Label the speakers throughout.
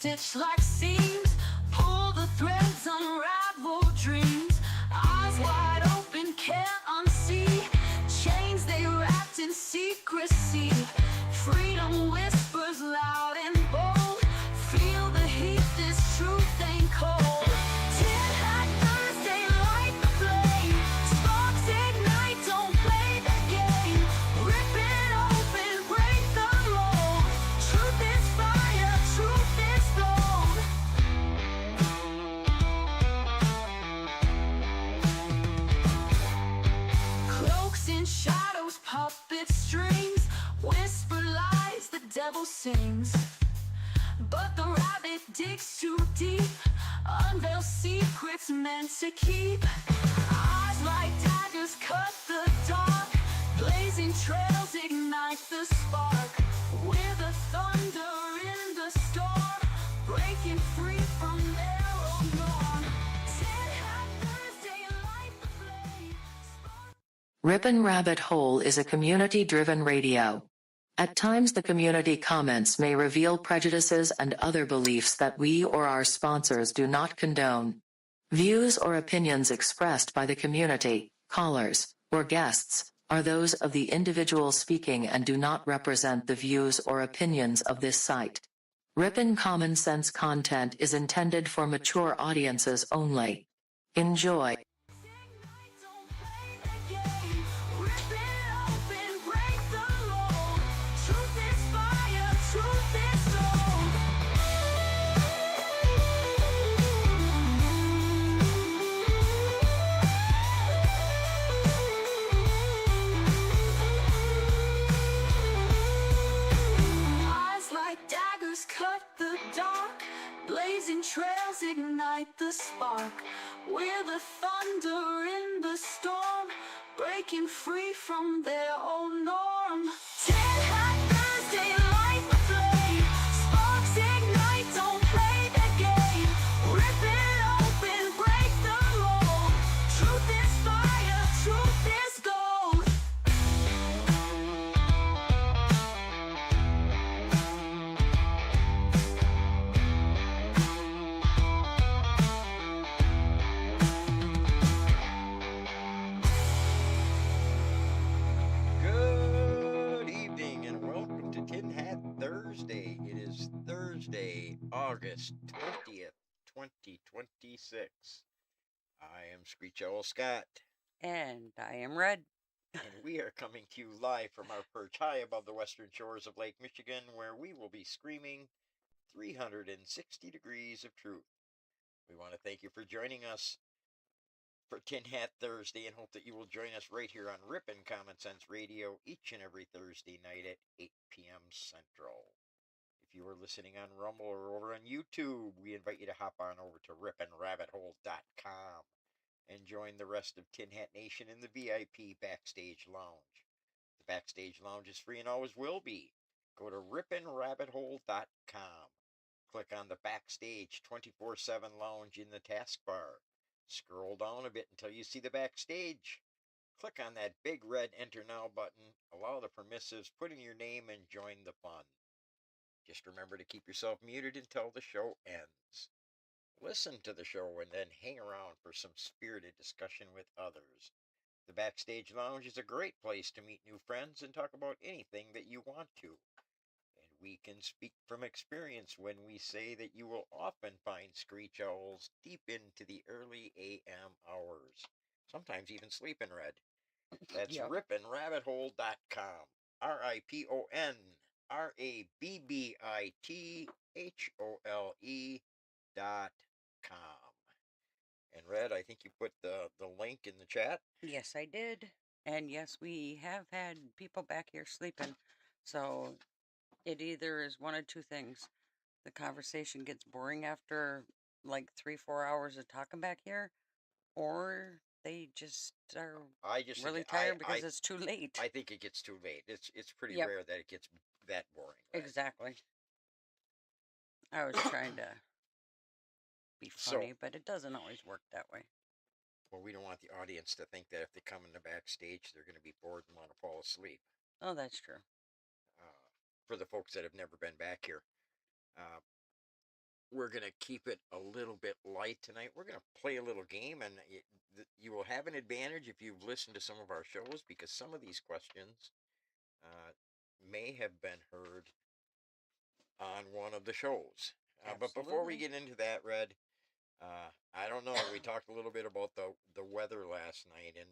Speaker 1: stitched like seams. Pull the threads, unravel dreams. Eyes wide open, can't unsee. Chains they wrapped in secrecy. Freedom whispers loud and bold. Feel the heat, this truth ain't cold. Tin Hat Thursday, light the flame. Sparks ignite, don't play the game. Rip it open, break the mold. Truth is fire, truth is gold. Cloaks and shadows, puppet strings. Whisper lies, the devil sings. But the rabbit digs too deep. Unveils secrets meant to keep. Eyes like daggers cut the dark. Blazing trails ignite the spark. We're the thunder in the storm. Breaking free from their old norm. Tin Hat Thursday, light the flame.
Speaker 2: RiponRabbitHole is a community-driven radio. At times the community comments may reveal prejudices and other beliefs that we or our sponsors do not condone. Views or opinions expressed by the community, callers, or guests are those of the individual speaking and do not represent the views or opinions of this site. Ripon Common Sense content is intended for mature audiences only. Enjoy.
Speaker 1: Ignite, don't play the game. Rip it open, break the mold. Truth is fire, truth is gold. Eyes like daggers cut the dark. Blazing trails ignite the spark. We're the thunder in the storm. Breaking free from their old norm. Tin Hat Thursday, light the flame. Sparks ignite, don't play the game. Rip it open, break the mold. Truth is fire, truth is gold.
Speaker 3: Good evening and welcome to Tin Hat Thursday. It is Thursday, August 20th, 2026. I am Screech Owl Scott,
Speaker 4: And I am Red.
Speaker 3: and we are coming to you live from our perch high above the western shores of Lake Michigan, where we will be screaming 360 degrees of truth. We want to thank you for joining us for Tin Hat Thursday and hope that you will join us right here on Ripon Common Sense Radio each and every Thursday night at 8 p.m. Central. If you are listening on Rumble or over on YouTube, we invite you to hop on over to RiponRabbitHole.com and join the rest of Tin Hat Nation in the VIP Backstage Lounge. The Backstage Lounge is free and always will be. Go to RiponRabbitHole.com. Click on the Backstage 24/7 Lounge in the taskbar. Scroll down a bit until you see the Backstage. Click on that big red Enter Now button, allow the permissives, put in your name, and join the fun. Just remember to keep yourself muted until the show ends. Listen to the show and then hang around for some spirited discussion with others. The Backstage Lounge is a great place to meet new friends and talk about anything that you want to. And we can speak from experience when we say that you will often find screech owls deep into the early AM hours, sometimes even sleeping, Red. That's
Speaker 4: Yep.
Speaker 3: RiponRabbitHole.com. RiponRabbitHole.com. And Red, I think you put the link in the chat.
Speaker 4: Yes, I did. And yes, we have had people back here sleeping. So it either is one of two things. The conversation gets boring after like 3-4 hours of talking back here, or they just are
Speaker 3: I just
Speaker 4: really
Speaker 3: think- I-
Speaker 4: tired because
Speaker 3: I-
Speaker 4: it's too late.
Speaker 3: I think it gets too late. It's pretty
Speaker 4: Yep.
Speaker 3: rare that it gets that boring. Red.
Speaker 4: Exactly. I was trying to be
Speaker 3: So-
Speaker 4: funny, but it doesn't always work that way.
Speaker 3: Well, we don't want the audience to think that if they come in the backstage, they're going to be bored and want to fall asleep.
Speaker 4: Oh, that's true.
Speaker 3: For the folks that have never been back here, we're going to keep it a little bit light tonight. We're going to play a little game, and you will have an advantage if you've listened to some of our shows, because some of these questions may have been heard on one of the shows. But before we
Speaker 4: Absolutely.
Speaker 3: get into that, Red, I don't know. We talked a little bit about the weather last night, and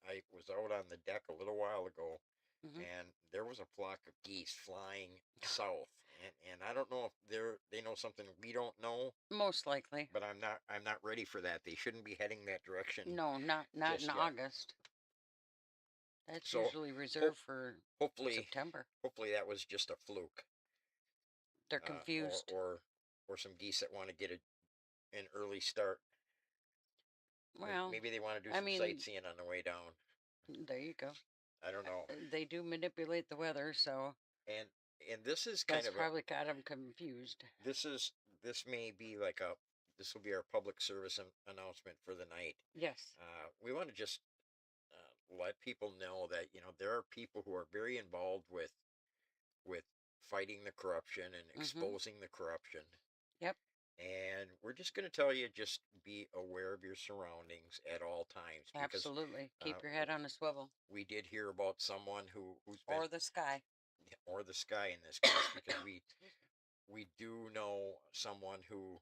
Speaker 3: I was out on the deck a little while ago,
Speaker 4: Hmm.
Speaker 3: and there was a flock of geese flying south, and I don't know if they know something we don't know,
Speaker 4: Most likely.
Speaker 3: but I'm not ready for that. They shouldn't be heading that direction
Speaker 4: No, not in
Speaker 3: just yet.
Speaker 4: August. That's
Speaker 3: So
Speaker 4: usually
Speaker 3: hope,
Speaker 4: reserved for
Speaker 3: hopefully
Speaker 4: September.
Speaker 3: hopefully that was just a fluke,
Speaker 4: They're
Speaker 3: uh, or
Speaker 4: confused.
Speaker 3: or or some geese that want to get an early start.
Speaker 4: Well,
Speaker 3: Maybe they want to do
Speaker 4: I
Speaker 3: some
Speaker 4: mean,
Speaker 3: sightseeing on the way down.
Speaker 4: there you go.
Speaker 3: I don't know.
Speaker 4: They do manipulate the weather, so
Speaker 3: And this is kind
Speaker 4: that's
Speaker 3: of a
Speaker 4: probably got them confused.
Speaker 3: this is this may be like a this will be our public service announcement for the night.
Speaker 4: Yes.
Speaker 3: We want to just let people know that there are people who are very involved with fighting the corruption and
Speaker 4: Mm-hmm.
Speaker 3: exposing the corruption.
Speaker 4: Yep.
Speaker 3: And we're just going to tell you, just be aware of your surroundings at all times, because
Speaker 4: Absolutely.
Speaker 3: uh,
Speaker 4: Keep your head on a swivel.
Speaker 3: we did hear about someone who's been,
Speaker 4: Or the sky.
Speaker 3: or the sky in this case, because we do know someone who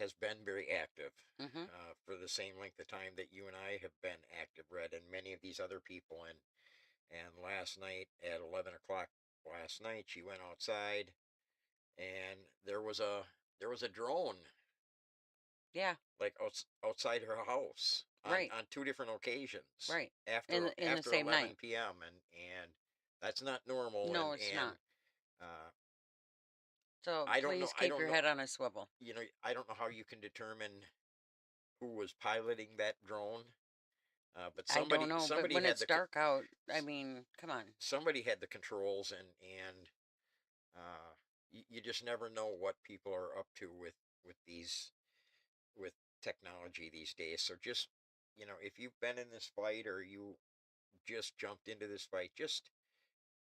Speaker 3: has been very active
Speaker 4: Mm-hmm.
Speaker 3: for the same length of time that you and I have been active, Red, and many of these other people. And last night at 11 o'clock last night, she went outside, and there was a drone,
Speaker 4: Yeah.
Speaker 3: like outside her house
Speaker 4: Right.
Speaker 3: on two different occasions
Speaker 4: Right.
Speaker 3: after
Speaker 4: In the
Speaker 3: after
Speaker 4: same
Speaker 3: 11
Speaker 4: night.
Speaker 3: p.m. and that's not normal.
Speaker 4: No,
Speaker 3: and
Speaker 4: it's
Speaker 3: and
Speaker 4: not.
Speaker 3: uh,
Speaker 4: So
Speaker 3: I don't know
Speaker 4: please
Speaker 3: I
Speaker 4: keep
Speaker 3: don't
Speaker 4: your
Speaker 3: know
Speaker 4: head on a swivel.
Speaker 3: I don't know how you can determine who was piloting that drone. But
Speaker 4: I don't
Speaker 3: somebody
Speaker 4: know, but
Speaker 3: somebody
Speaker 4: when
Speaker 3: had
Speaker 4: it's
Speaker 3: the
Speaker 4: dark out, I mean, come on.
Speaker 3: somebody had the controls, and you just never know what people are up to with these with technology these days. So just if you've been in this fight, or you just jumped into this fight, just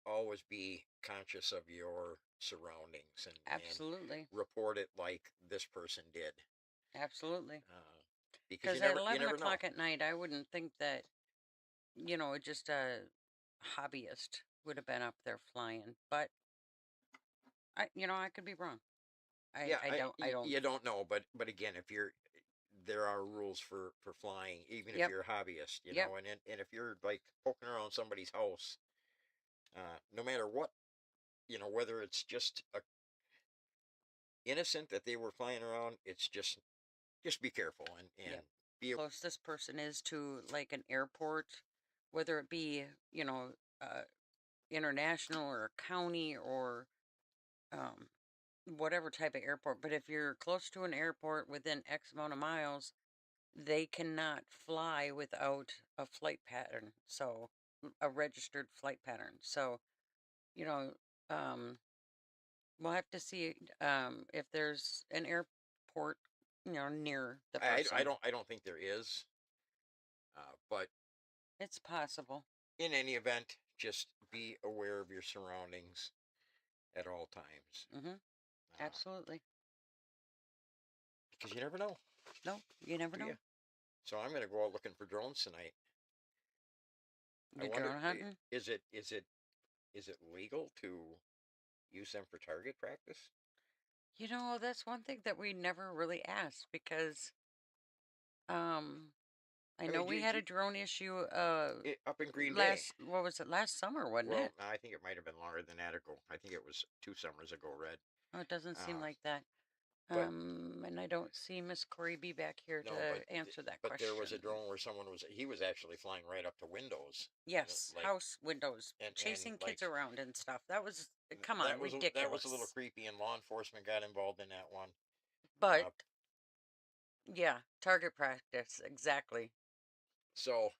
Speaker 3: always be conscious of your surroundings, and
Speaker 4: Absolutely.
Speaker 3: report it like this person did,
Speaker 4: Absolutely.
Speaker 3: because you
Speaker 4: Because at
Speaker 3: never you
Speaker 4: 11
Speaker 3: never know.
Speaker 4: o'clock at night, I wouldn't think that, just a hobbyist would have been up there flying. But I could be wrong.
Speaker 3: Yeah,
Speaker 4: I don't.
Speaker 3: you don't know, but again, if you're there are rules for flying, even if
Speaker 4: Yep.
Speaker 3: you're a hobbyist,
Speaker 4: Yep.
Speaker 3: and if you're like poking around somebody's house, no matter what, whether it's just a innocent that they were flying around, it's just be careful, and
Speaker 4: Yep.
Speaker 3: be
Speaker 4: Closest person is to like an airport, whether it be, uh, international or county or um, whatever type of airport. But if you're close to an airport within X amount of miles, they cannot fly without a flight pattern. So, a registered flight pattern. So, you know, um, we'll have to see if there's an airport, near the
Speaker 3: I
Speaker 4: person.
Speaker 3: don't think there is, but
Speaker 4: It's possible.
Speaker 3: in any event, just be aware of your surroundings at all times,
Speaker 4: Mm-hmm.
Speaker 3: uh,
Speaker 4: Absolutely.
Speaker 3: because you never know,
Speaker 4: No, you never
Speaker 3: do you?
Speaker 4: know.
Speaker 3: So I'm going to go out looking for drones tonight. I
Speaker 4: You're
Speaker 3: wonder,
Speaker 4: drone hunting.
Speaker 3: is it legal to use them for target practice?
Speaker 4: That's one thing that we never really asked because um I
Speaker 3: I
Speaker 4: know
Speaker 3: mean,
Speaker 4: we had a drone issue
Speaker 3: up in Green Bay.
Speaker 4: last what was it, last summer, wasn't
Speaker 3: Well,
Speaker 4: it?
Speaker 3: I think it might have been longer than that ago. I think it was 2 summers ago, Red.
Speaker 4: Oh, it doesn't seem
Speaker 3: Uh,
Speaker 4: like that.
Speaker 3: but
Speaker 4: And I don't see Miss Corey B back here
Speaker 3: no,
Speaker 4: to answer that
Speaker 3: but there was a
Speaker 4: question.
Speaker 3: drone where he was actually flying right up to windows,
Speaker 4: Yes,
Speaker 3: like,
Speaker 4: house windows,
Speaker 3: and
Speaker 4: chasing
Speaker 3: like
Speaker 4: kids around and stuff. That was, come on,
Speaker 3: that was a little
Speaker 4: ridiculous.
Speaker 3: creepy, and law enforcement got involved in that one.
Speaker 4: But
Speaker 3: Uh,
Speaker 4: yeah, target practice, exactly.
Speaker 3: so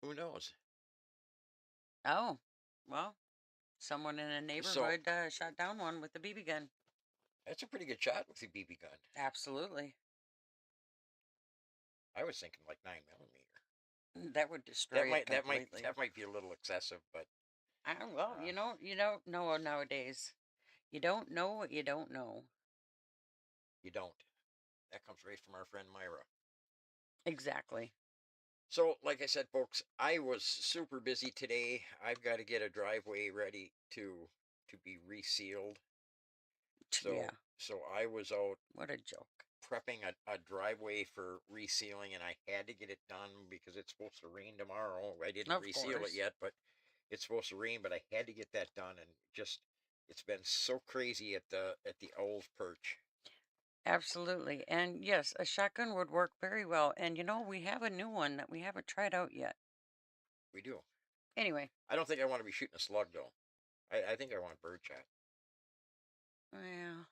Speaker 3: who knows?
Speaker 4: Oh, well, someone in a
Speaker 3: So
Speaker 4: neighborhood shot down one with a BB gun.
Speaker 3: that's a pretty good shot with the BB gun.
Speaker 4: Absolutely.
Speaker 3: I was thinking like 9 millimeter.
Speaker 4: That would destroy
Speaker 3: That
Speaker 4: it
Speaker 3: might that might
Speaker 4: completely.
Speaker 3: that might be a little excessive, but
Speaker 4: Well,
Speaker 3: uh,
Speaker 4: you don't know nowadays. You don't know what you don't know.
Speaker 3: You don't. That comes right from our friend Myra.
Speaker 4: Exactly.
Speaker 3: So, like I said, folks, I was super busy today. I've got to get a driveway ready to be resealed.
Speaker 4: Yeah.
Speaker 3: So I was out
Speaker 4: What a joke.
Speaker 3: prepping a driveway for resealing, and I had to get it done because it's supposed to rain tomorrow. I didn't
Speaker 4: Of
Speaker 3: reseal
Speaker 4: course.
Speaker 3: it yet, but it's supposed to rain. But I had to get that done, and just it's been so crazy at the Owl's Perch.
Speaker 4: Absolutely. And yes, a shotgun would work very well. And we have a new one that we haven't tried out yet.
Speaker 3: We do.
Speaker 4: Anyway,
Speaker 3: I don't think I want to be shooting a slug though. I think I want birdshot.
Speaker 4: well,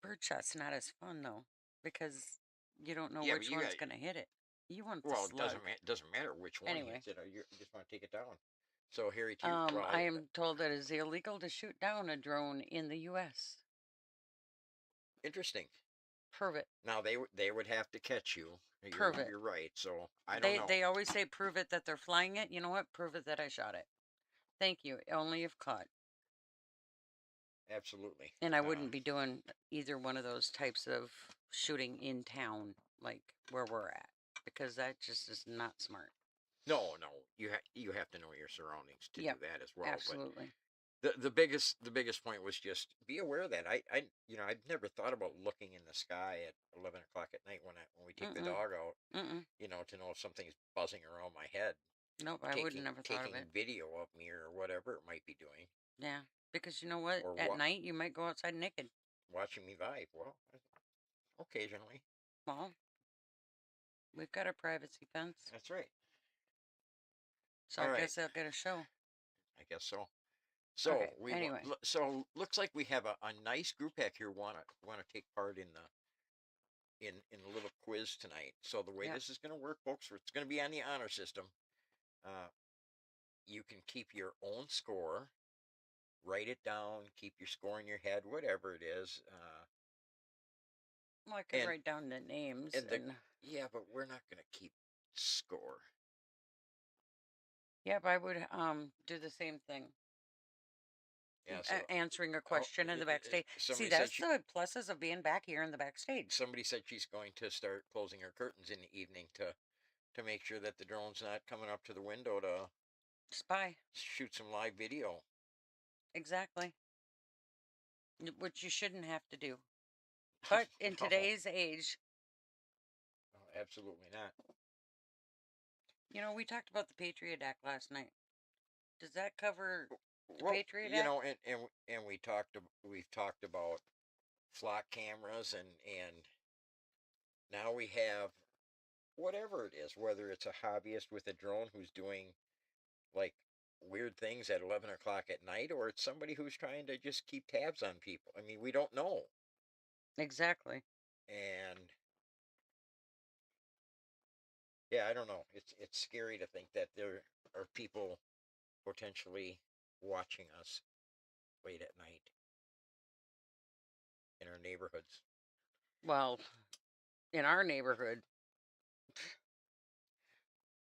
Speaker 4: birdshot's not as fun though, because you don't know
Speaker 3: Yeah, but
Speaker 4: which
Speaker 3: you got
Speaker 4: one's going to hit it. You want the
Speaker 3: well, it
Speaker 4: slug.
Speaker 3: doesn't matter which one
Speaker 4: Anyway,
Speaker 3: hits it. You just want to take it down. So Harry, to you, well,
Speaker 4: I am told that it's illegal to shoot down a drone in the U.S.
Speaker 3: interesting.
Speaker 4: Prove it.
Speaker 3: Now they would have to catch you.
Speaker 4: Prove it.
Speaker 3: You're right. So I don't know.
Speaker 4: They always say prove it that they're flying it. You know what? Prove it that I shot it. Thank you. Only if caught.
Speaker 3: Absolutely.
Speaker 4: And I wouldn't be doing either one of those types of shooting in town, like where we're at, because that just is not smart.
Speaker 3: No, you have to know your surroundings to
Speaker 4: Yep,
Speaker 3: do that as well.
Speaker 4: absolutely.
Speaker 3: But the biggest point was just be aware of that. I'd never thought about looking in the sky at 11 o'clock at night when we take the
Speaker 4: Mm-mm.
Speaker 3: dog out.
Speaker 4: Mm-mm.
Speaker 3: To know if something's buzzing around my head.
Speaker 4: Nope, I wouldn't never thought of
Speaker 3: Taking
Speaker 4: it.
Speaker 3: video of me or whatever it might be doing.
Speaker 4: Yeah, because you know what?
Speaker 3: Or
Speaker 4: At night you might go outside naked.
Speaker 3: watching me vibe. Well, occasionally.
Speaker 4: Well, we've got a privacy fence,
Speaker 3: That's right.
Speaker 4: so
Speaker 3: All
Speaker 4: I
Speaker 3: right.
Speaker 4: guess they'll get a show.
Speaker 3: I guess so. So
Speaker 4: Okay, anyway.
Speaker 3: So looks like we have a nice group back here wanna take part in a little quiz tonight. So the way
Speaker 4: Yep.
Speaker 3: this is gonna work, folks, it's gonna be on the honor system. Uh, you can keep your own score, write it down, keep your score in your head, whatever it is.
Speaker 4: Well, I could
Speaker 3: and
Speaker 4: write down the names
Speaker 3: and
Speaker 4: and
Speaker 3: yeah, but we're not gonna keep score.
Speaker 4: yep, I would do the same thing.
Speaker 3: Yeah. So
Speaker 4: Answering a question in the backstage. See,
Speaker 3: somebody said
Speaker 4: that's the pluses of being back here in the backstage.
Speaker 3: somebody said she's going to start closing her curtains in the evening to make sure that the drone's not coming up to the window to
Speaker 4: Spy.
Speaker 3: shoot some live video.
Speaker 4: Exactly. Which you shouldn't have to do. But in
Speaker 3: No.
Speaker 4: today's age,
Speaker 3: No, absolutely not.
Speaker 4: we talked about the Patriot Act last night. Does that cover the
Speaker 3: Well,
Speaker 4: Patriot Act?
Speaker 3: and we've talked about flock cameras and now we have whatever it is, whether it's a hobbyist with a drone who's doing like weird things at 11 o'clock at night, or it's somebody who's trying to just keep tabs on people. I mean, we don't know.
Speaker 4: Exactly.
Speaker 3: And yeah, I don't know. It's scary to think that there are people potentially watching us late at night in our neighborhoods.
Speaker 4: Well, in our neighborhood,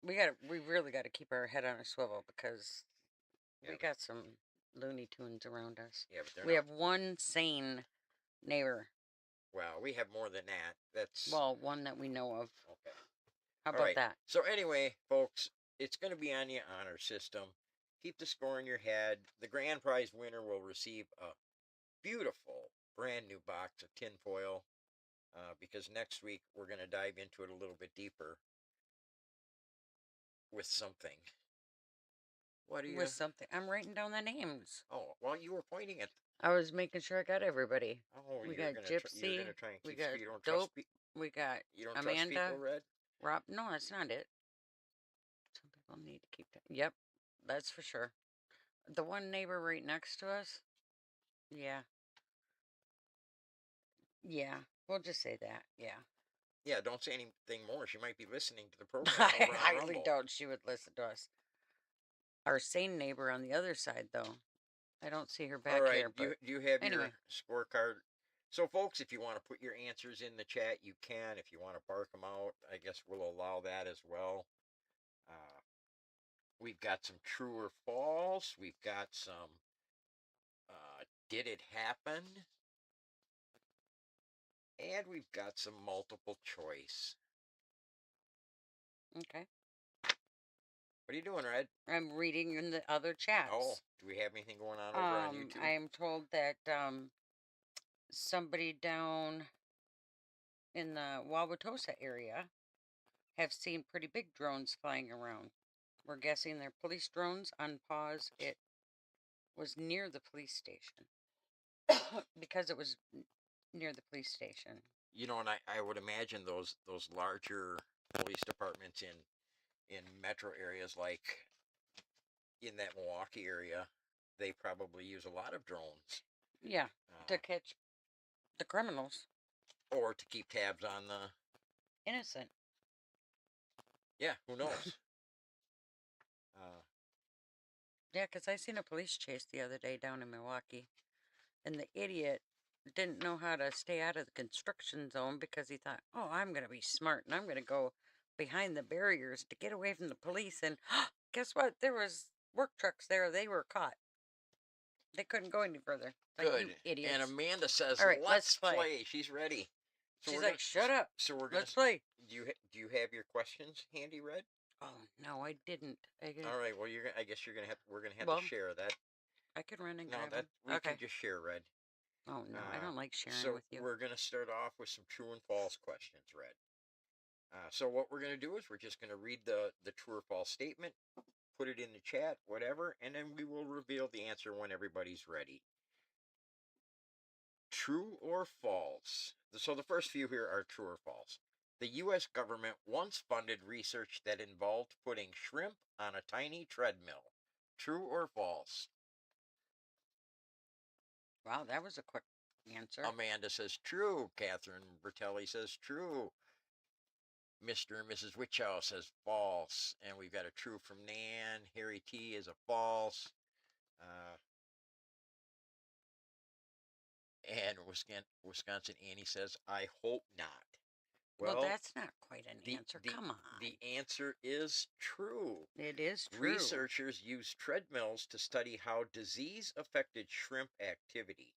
Speaker 4: we really got to keep our head on a swivel because
Speaker 3: Yeah,
Speaker 4: we got some Looney Tunes around us.
Speaker 3: yeah, but
Speaker 4: We have one sane neighbor.
Speaker 3: well, we have more than that. That's
Speaker 4: Well, one that we know of.
Speaker 3: okay.
Speaker 4: How
Speaker 3: All
Speaker 4: about
Speaker 3: right.
Speaker 4: that?
Speaker 3: So anyway, folks, it's going to be on the honor system. Keep the score in your head. The grand prize winner will receive a beautiful brand new box of tinfoil. Because next week we're going to dive into it a little bit deeper with something. What are you?
Speaker 4: With something. I'm writing down the names.
Speaker 3: Oh, well, you were pointing at.
Speaker 4: I was making sure I got everybody.
Speaker 3: Oh,
Speaker 4: We
Speaker 3: you're
Speaker 4: got
Speaker 3: gonna you're
Speaker 4: Gypsy.
Speaker 3: gonna try and
Speaker 4: We
Speaker 3: keep.
Speaker 4: got
Speaker 3: You don't
Speaker 4: Dope.
Speaker 3: trust.
Speaker 4: We got
Speaker 3: You don't trust
Speaker 4: Amanda.
Speaker 3: people, Red.
Speaker 4: Rob. No, that's not it. Some people need to keep that. Yep, that's for sure. The one neighbor right next to us. Yeah. Yeah. We'll just say that. Yeah.
Speaker 3: Yeah, don't say anything more. She might be listening to the program
Speaker 4: I
Speaker 3: over on
Speaker 4: highly
Speaker 3: Rumble.
Speaker 4: doubt she would listen to us. Our sane neighbor on the other side, though. I don't see her back
Speaker 3: All right.
Speaker 4: here.
Speaker 3: Do
Speaker 4: But
Speaker 3: you have
Speaker 4: anyway.
Speaker 3: your scorecard? So, folks, if you want to put your answers in the chat, you can. If you want to bark them out, I guess we'll allow that as well. We've got some true or false. We've got some did it happen? And we've got some multiple choice.
Speaker 4: Okay.
Speaker 3: What are you doing, Red?
Speaker 4: I'm reading in the other chats.
Speaker 3: Oh, do we have anything going on over on YouTube?
Speaker 4: I am told that somebody down in the Wauwatosa area have seen pretty big drones flying around. We're guessing they're police drones. On pause, it was near the police station. Because it was near the police station.
Speaker 3: You know, and I would imagine those larger police departments in metro areas, like in that Milwaukee area, they probably use a lot of drones.
Speaker 4: Yeah, to catch the criminals.
Speaker 3: Or to keep tabs on the
Speaker 4: innocent.
Speaker 3: Yeah, who knows?
Speaker 4: Yeah, because I seen a police chase the other day down in Milwaukee, and the idiot didn't know how to stay out of the construction zone because he thought, oh, I'm going to be smart and I'm going to go behind the barriers to get away from the police. And guess what? There was work trucks there. They were caught. They couldn't go any further. Like,
Speaker 3: Good.
Speaker 4: you idiots.
Speaker 3: And Amanda says,
Speaker 4: all right,
Speaker 3: let's play. She's ready. So
Speaker 4: she's like, shut up.
Speaker 3: So we're gonna
Speaker 4: let's play.
Speaker 3: Do you have your questions handy, Red?
Speaker 4: Oh no, I didn't.
Speaker 3: All right. Well, I guess we're gonna have to share that.
Speaker 4: I could run and
Speaker 3: No,
Speaker 4: grab
Speaker 3: that
Speaker 4: them.
Speaker 3: we can just share, Red.
Speaker 4: Oh no, I don't like sharing
Speaker 3: so
Speaker 4: with you.
Speaker 3: We're gonna start off with some true and false questions, Red. So what we're gonna do is we're just gonna read the true or false statement, put it in the chat, whatever, and then we will reveal the answer when everybody's ready. True or false? So the first few here are true or false. The U.S. government once funded research that involved putting shrimp on a tiny treadmill. True or false?
Speaker 4: Wow, that was a quick answer.
Speaker 3: Amanda says true. Catherine Bertelli says true. Mr. and Mrs. Witchow says false. And we've got a true from Nan. Harry T is a false. And Wisconsin Annie says, I hope not.
Speaker 4: Well, that's not quite an answer. Come on.
Speaker 3: The answer is true.
Speaker 4: It is true.
Speaker 3: Researchers used treadmills to study how disease affected shrimp activity.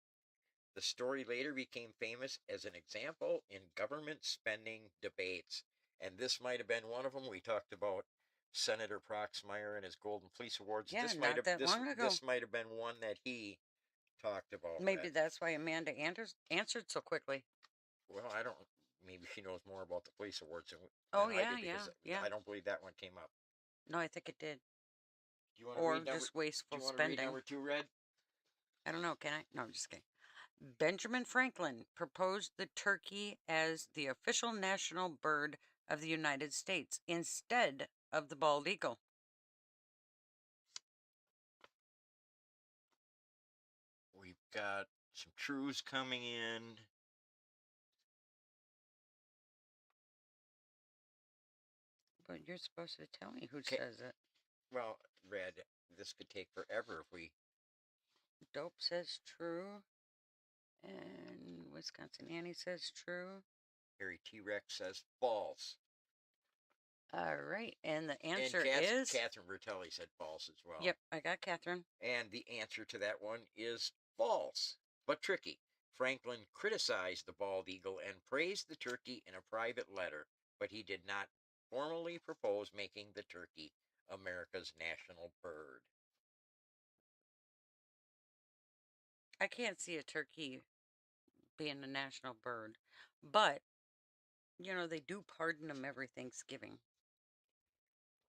Speaker 3: The story later became famous as an example in government spending debates. And this might have been one of them. We talked about Senator Proxmire and his Golden Fleece Awards.
Speaker 4: Yeah,
Speaker 3: this
Speaker 4: not that long ago.
Speaker 3: This might have been one that he talked about.
Speaker 4: Maybe that's why Amanda answered so quickly.
Speaker 3: Well, I don't. Maybe she knows more about the police awards than
Speaker 4: I
Speaker 3: do,
Speaker 4: yeah.
Speaker 3: I don't believe that one came up.
Speaker 4: No, I think it did.
Speaker 3: Do you want to read number,
Speaker 4: just wasteful
Speaker 3: do you want
Speaker 4: spending.
Speaker 3: To read number 2, Red?
Speaker 4: I don't know. Can I? No, I'm just kidding. Benjamin Franklin proposed the turkey as the official national bird of the United States instead of the bald eagle.
Speaker 3: We've got some trues coming in.
Speaker 4: But you're supposed to tell me who says it.
Speaker 3: Well, Red, this could take forever if we...
Speaker 4: Dope says true. And Wisconsin Annie says true.
Speaker 3: Harry T-Rex says false.
Speaker 4: All right. And the answer is...
Speaker 3: Catherine Bertelli said false as well.
Speaker 4: Yep, I got Catherine.
Speaker 3: And the answer to that one is false, but tricky. Franklin criticized the bald eagle and praised the turkey in a private letter, but he did not formally propose making the turkey America's national bird.
Speaker 4: I can't see a turkey being a national bird, but, you know, they do pardon them every Thanksgiving.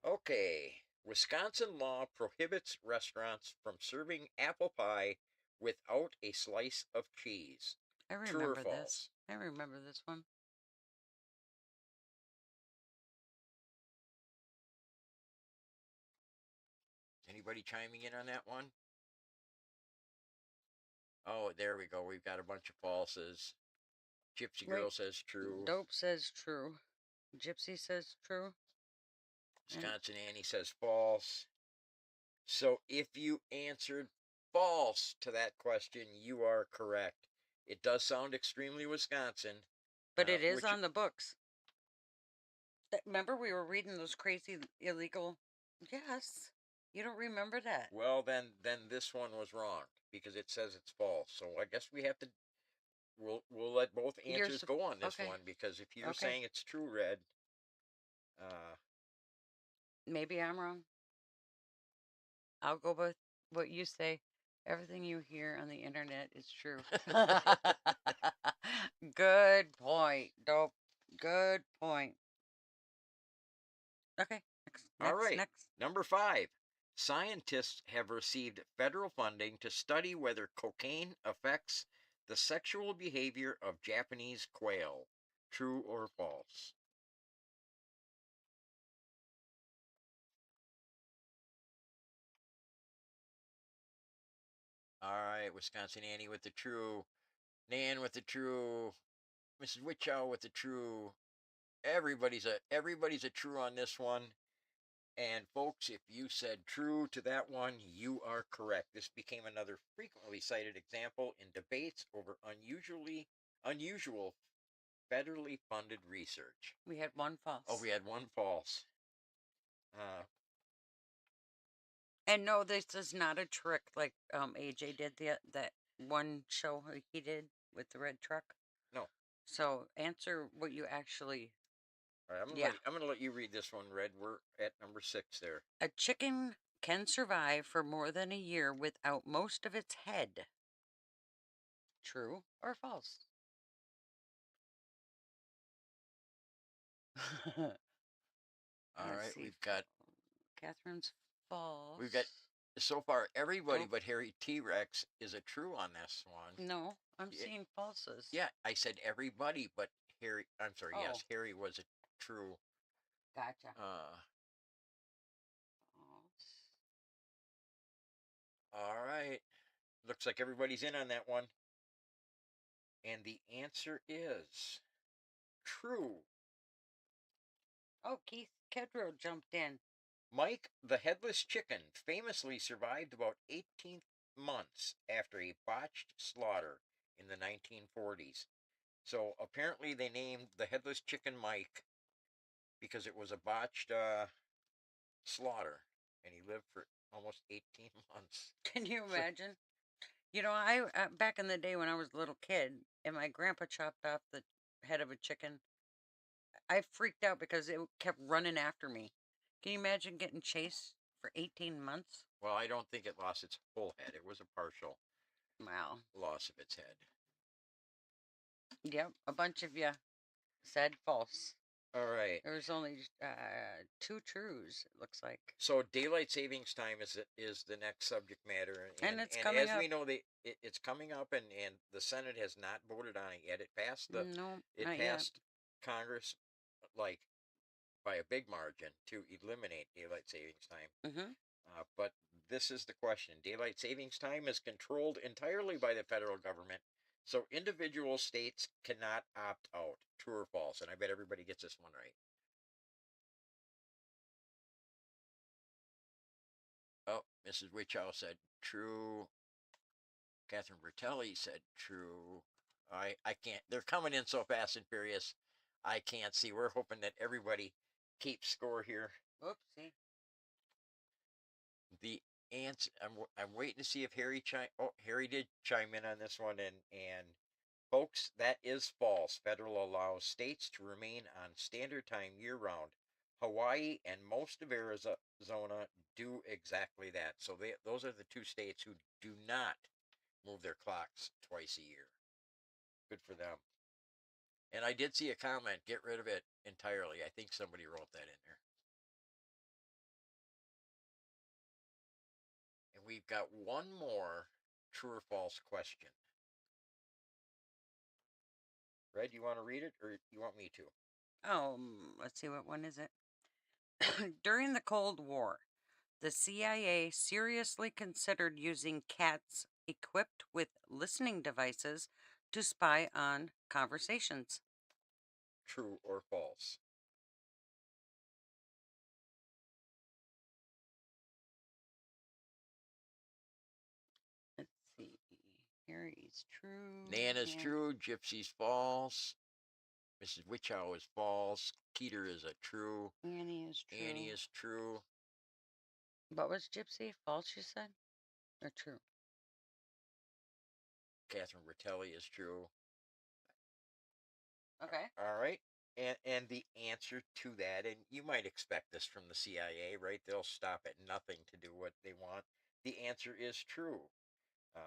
Speaker 3: Okay. Wisconsin law prohibits restaurants from serving apple pie without a slice of cheese.
Speaker 4: I remember this. I remember this one.
Speaker 3: Anybody chiming in on that one? Oh, there we go. We've got a bunch of falses. Gypsy Girl says true.
Speaker 4: Dope says true. Gypsy says true.
Speaker 3: Wisconsin Annie says false. So if you answered false to that question, you are correct. It does sound extremely Wisconsin.
Speaker 4: But it is on the books. Remember we were reading those crazy illegal... Yes. You don't remember that?
Speaker 3: Well, then this one was wrong because it says it's false. So I guess we have to we'll let both
Speaker 4: You're
Speaker 3: answers
Speaker 4: sup-
Speaker 3: go on this
Speaker 4: okay.
Speaker 3: one, because if you're
Speaker 4: Okay.
Speaker 3: saying it's true, Red, uh,
Speaker 4: Maybe I'm wrong. I'll go with what you say. Everything you hear on the internet is true. Good point. Dope. Good point. Okay.
Speaker 3: all right.
Speaker 4: Next.
Speaker 3: Number 5. Scientists have received federal funding to study whether cocaine affects the sexual behavior of Japanese quail. True or false? All right, Wisconsin Annie with the true, Nan with the true, Mrs. Witchow with the true. Everybody's a true on this one. And folks, if you said true to that one, you are correct. This became another frequently cited example in debates over unusual federally funded research.
Speaker 4: We had one false.
Speaker 3: Oh, we had one false.
Speaker 4: And no, this is not a trick like AJ did that one show he did with the red truck.
Speaker 3: No.
Speaker 4: So answer what you actually.
Speaker 3: All right,
Speaker 4: Yeah.
Speaker 3: I'm gonna let you read this one, Red. We're at number 6 there.
Speaker 4: A chicken can survive for more than a year without most of its head. True or false?
Speaker 3: All
Speaker 4: Let's
Speaker 3: right,
Speaker 4: see.
Speaker 3: we've got
Speaker 4: Catherine's false.
Speaker 3: so far everybody
Speaker 4: Oh.
Speaker 3: but Harry T Rex is a true on this one.
Speaker 4: No, I'm
Speaker 3: Yeah.
Speaker 4: seeing falses.
Speaker 3: Yeah, I said everybody but Harry. I'm sorry. Yes,
Speaker 4: Oh.
Speaker 3: Harry was a true.
Speaker 4: Gotcha.
Speaker 3: False.
Speaker 4: False.
Speaker 3: All right. Looks like everybody's in on that one. And the answer is true.
Speaker 4: Oh, Keith Kedrow jumped in.
Speaker 3: Mike the Headless Chicken famously survived about 18 months after a botched slaughter in the 1940s. So apparently they named the Headless Chicken Mike because it was a botched slaughter, and he lived for almost 18 months.
Speaker 4: Can you imagine? You know, I back in the day when I was a little kid, and my grandpa chopped off the head of a chicken, I freaked out because it kept running after me. Can you imagine getting chased for 18 months?
Speaker 3: Well, I don't think it lost its whole head. It was a partial
Speaker 4: Wow.
Speaker 3: loss of its head.
Speaker 4: Yep, a bunch of you said false.
Speaker 3: All right.
Speaker 4: There was only 2 trues, it looks like.
Speaker 3: So daylight savings time is the next subject matter,
Speaker 4: And it's
Speaker 3: and
Speaker 4: coming
Speaker 3: as
Speaker 4: up.
Speaker 3: we know, it's coming up, and the Senate has not voted on it yet. It passed
Speaker 4: No, not yet.
Speaker 3: Congress like by a big margin to eliminate daylight savings time.
Speaker 4: Mm-hmm.
Speaker 3: But this is the question: daylight savings time is controlled entirely by the federal government, so individual states cannot opt out. True or false? And I bet everybody gets this one right. Oh, Mrs. Witchow said true. Catherine Bertelli said true. I can't. They're coming in so fast and furious. I can't see. We're hoping that everybody keeps score here.
Speaker 4: Oopsie.
Speaker 3: The answer. I'm waiting to see if Harry did chime in on this one, and folks, that is false. Federal allows states to remain on standard time year round. Hawaii and most of Arizona do exactly that. So those are the 2 states who do not move their clocks twice a year. Good for them. And I did see a comment, get rid of it entirely. I think somebody wrote that in there. And we've got one more true or false question. Red, you want to read it, or you want me to?
Speaker 4: Let's see, what one is it? During the Cold War, the CIA seriously considered using cats equipped with listening devices to spy on conversations.
Speaker 3: True or false?
Speaker 4: Let's see. Harry's true.
Speaker 3: Nana's true. Gypsy's false. Mrs. Witchow is false. Keeter is a true.
Speaker 4: Annie is true.
Speaker 3: Annie is true.
Speaker 4: What was Gypsy? False, you said? Or true?
Speaker 3: Catherine Bertelli is true.
Speaker 4: Okay.
Speaker 3: All right. And the answer to that, and you might expect this from the CIA, right? They'll stop at nothing to do what they want. The answer is true.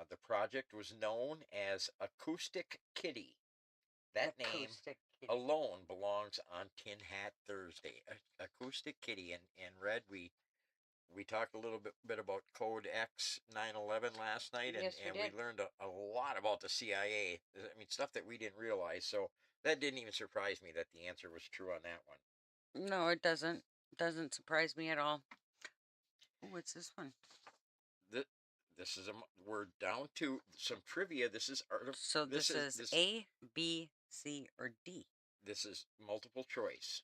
Speaker 3: The project was known as Acoustic Kitty. That name
Speaker 4: Acoustic kitty.
Speaker 3: alone belongs on Tin Hat Thursday. Acoustic Kitty. And Red, we talked a little bit about Code X 9/11 last night, and,
Speaker 4: Yes, we
Speaker 3: and we
Speaker 4: did.
Speaker 3: learned a lot about the CIA. I mean, stuff that we didn't realize. So that didn't even surprise me that the answer was true on that one.
Speaker 4: No, it doesn't. Doesn't surprise me at all. What's this one?
Speaker 3: This is we're down to some trivia. This is
Speaker 4: So this is A, B, C, or D.
Speaker 3: This is multiple choice.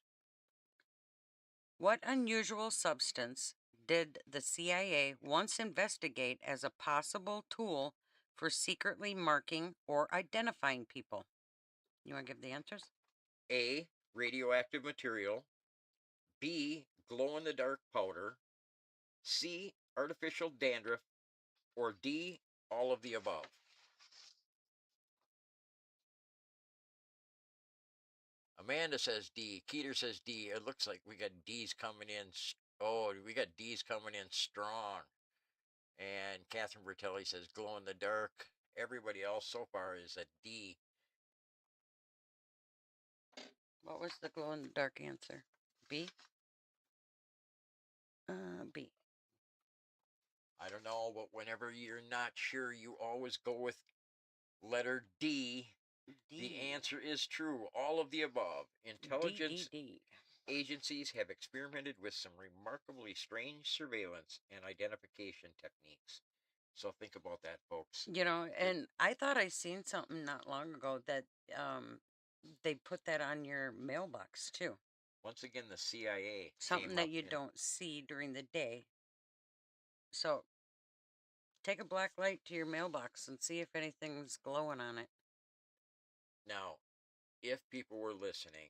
Speaker 4: What unusual substance did the CIA once investigate as a possible tool for secretly marking or identifying people? You want to give the answers?
Speaker 3: A, radioactive material. B, glow in the dark powder. C, artificial dandruff. Or D, all of the above. Amanda says D. Keeter says D. It looks like we got D's coming in. Oh, we got D's coming in strong. And Catherine Bertelli says glow in the dark. Everybody else so far is a D.
Speaker 4: What was the glow in the dark answer? B? B.
Speaker 3: I don't know, but whenever you're not sure, you always go with letter D.
Speaker 4: D.
Speaker 3: The answer is true. All of the above. Intelligence
Speaker 4: D.
Speaker 3: agencies have experimented with some remarkably strange surveillance and identification techniques. So think about that, folks.
Speaker 4: You know, and I thought I seen something not long ago that they put that on your mailbox too.
Speaker 3: Once again, the CIA
Speaker 4: Something
Speaker 3: came
Speaker 4: that
Speaker 3: up
Speaker 4: you
Speaker 3: in-
Speaker 4: don't see during the day. So take a black light to your mailbox and see if anything's glowing on it.
Speaker 3: Now, if people were listening,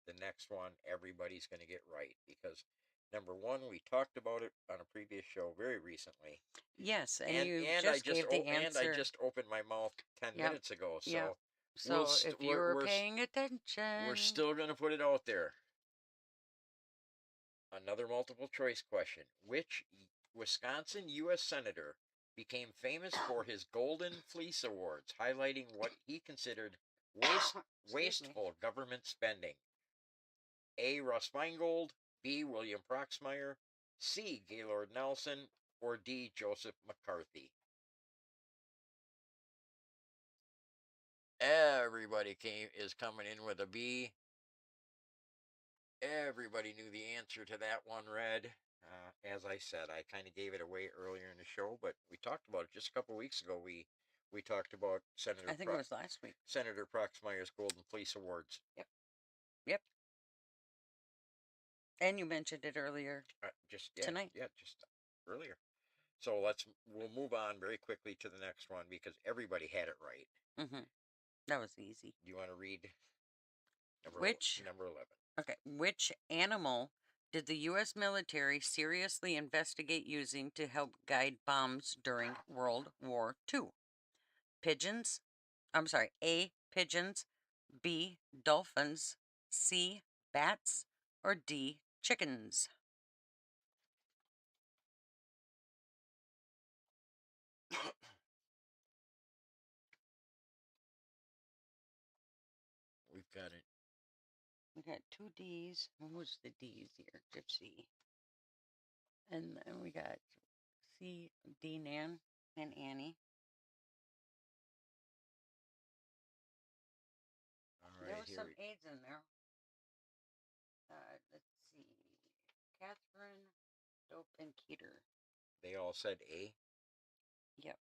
Speaker 3: the next one everybody's going to get right because number one, we talked about it on a previous show very recently.
Speaker 4: Yes, and,
Speaker 3: And
Speaker 4: you
Speaker 3: and
Speaker 4: just
Speaker 3: I just
Speaker 4: gave the answer.
Speaker 3: and I just opened my mouth 10
Speaker 4: Yep.
Speaker 3: minutes ago. So
Speaker 4: Yep. So
Speaker 3: we'll
Speaker 4: if you were
Speaker 3: we're
Speaker 4: paying attention,
Speaker 3: we're still going to put it out there. Another multiple choice question. Which Wisconsin U.S. Senator became famous for his Golden Fleece Awards, highlighting what he considered wasteful government spending? A. Russ Feingold, B. William Proxmire, C. Gaylord Nelson, or D. Joseph McCarthy? Everybody is coming in with a B. Everybody knew the answer to that one, Red. As I said, I kind of gave it away earlier in the show, but we talked about it just a couple weeks ago. We talked about
Speaker 4: I think it was last week.
Speaker 3: Senator Proxmire's Golden Fleece Awards.
Speaker 4: Yep. And you mentioned it earlier. Tonight.
Speaker 3: Yeah, just earlier. So we'll move on very quickly to the next one because everybody had it right.
Speaker 4: Mm-hmm. That was easy.
Speaker 3: Do you want to read number 11?
Speaker 4: Okay. Which animal did the U.S. military seriously investigate using to help guide bombs during World War II? Pigeons. I'm sorry. A. Pigeons. B. Dolphins. C. Bats. Or D. Chickens.
Speaker 3: We've got it.
Speaker 4: We got two D's. What was the D's here? Gypsy. And then we got C. D. Nan and Annie.
Speaker 3: All right,
Speaker 4: There was some A's in there. Let's see. Catherine, Dope, and Keeter.
Speaker 3: They all said A?
Speaker 4: Yep.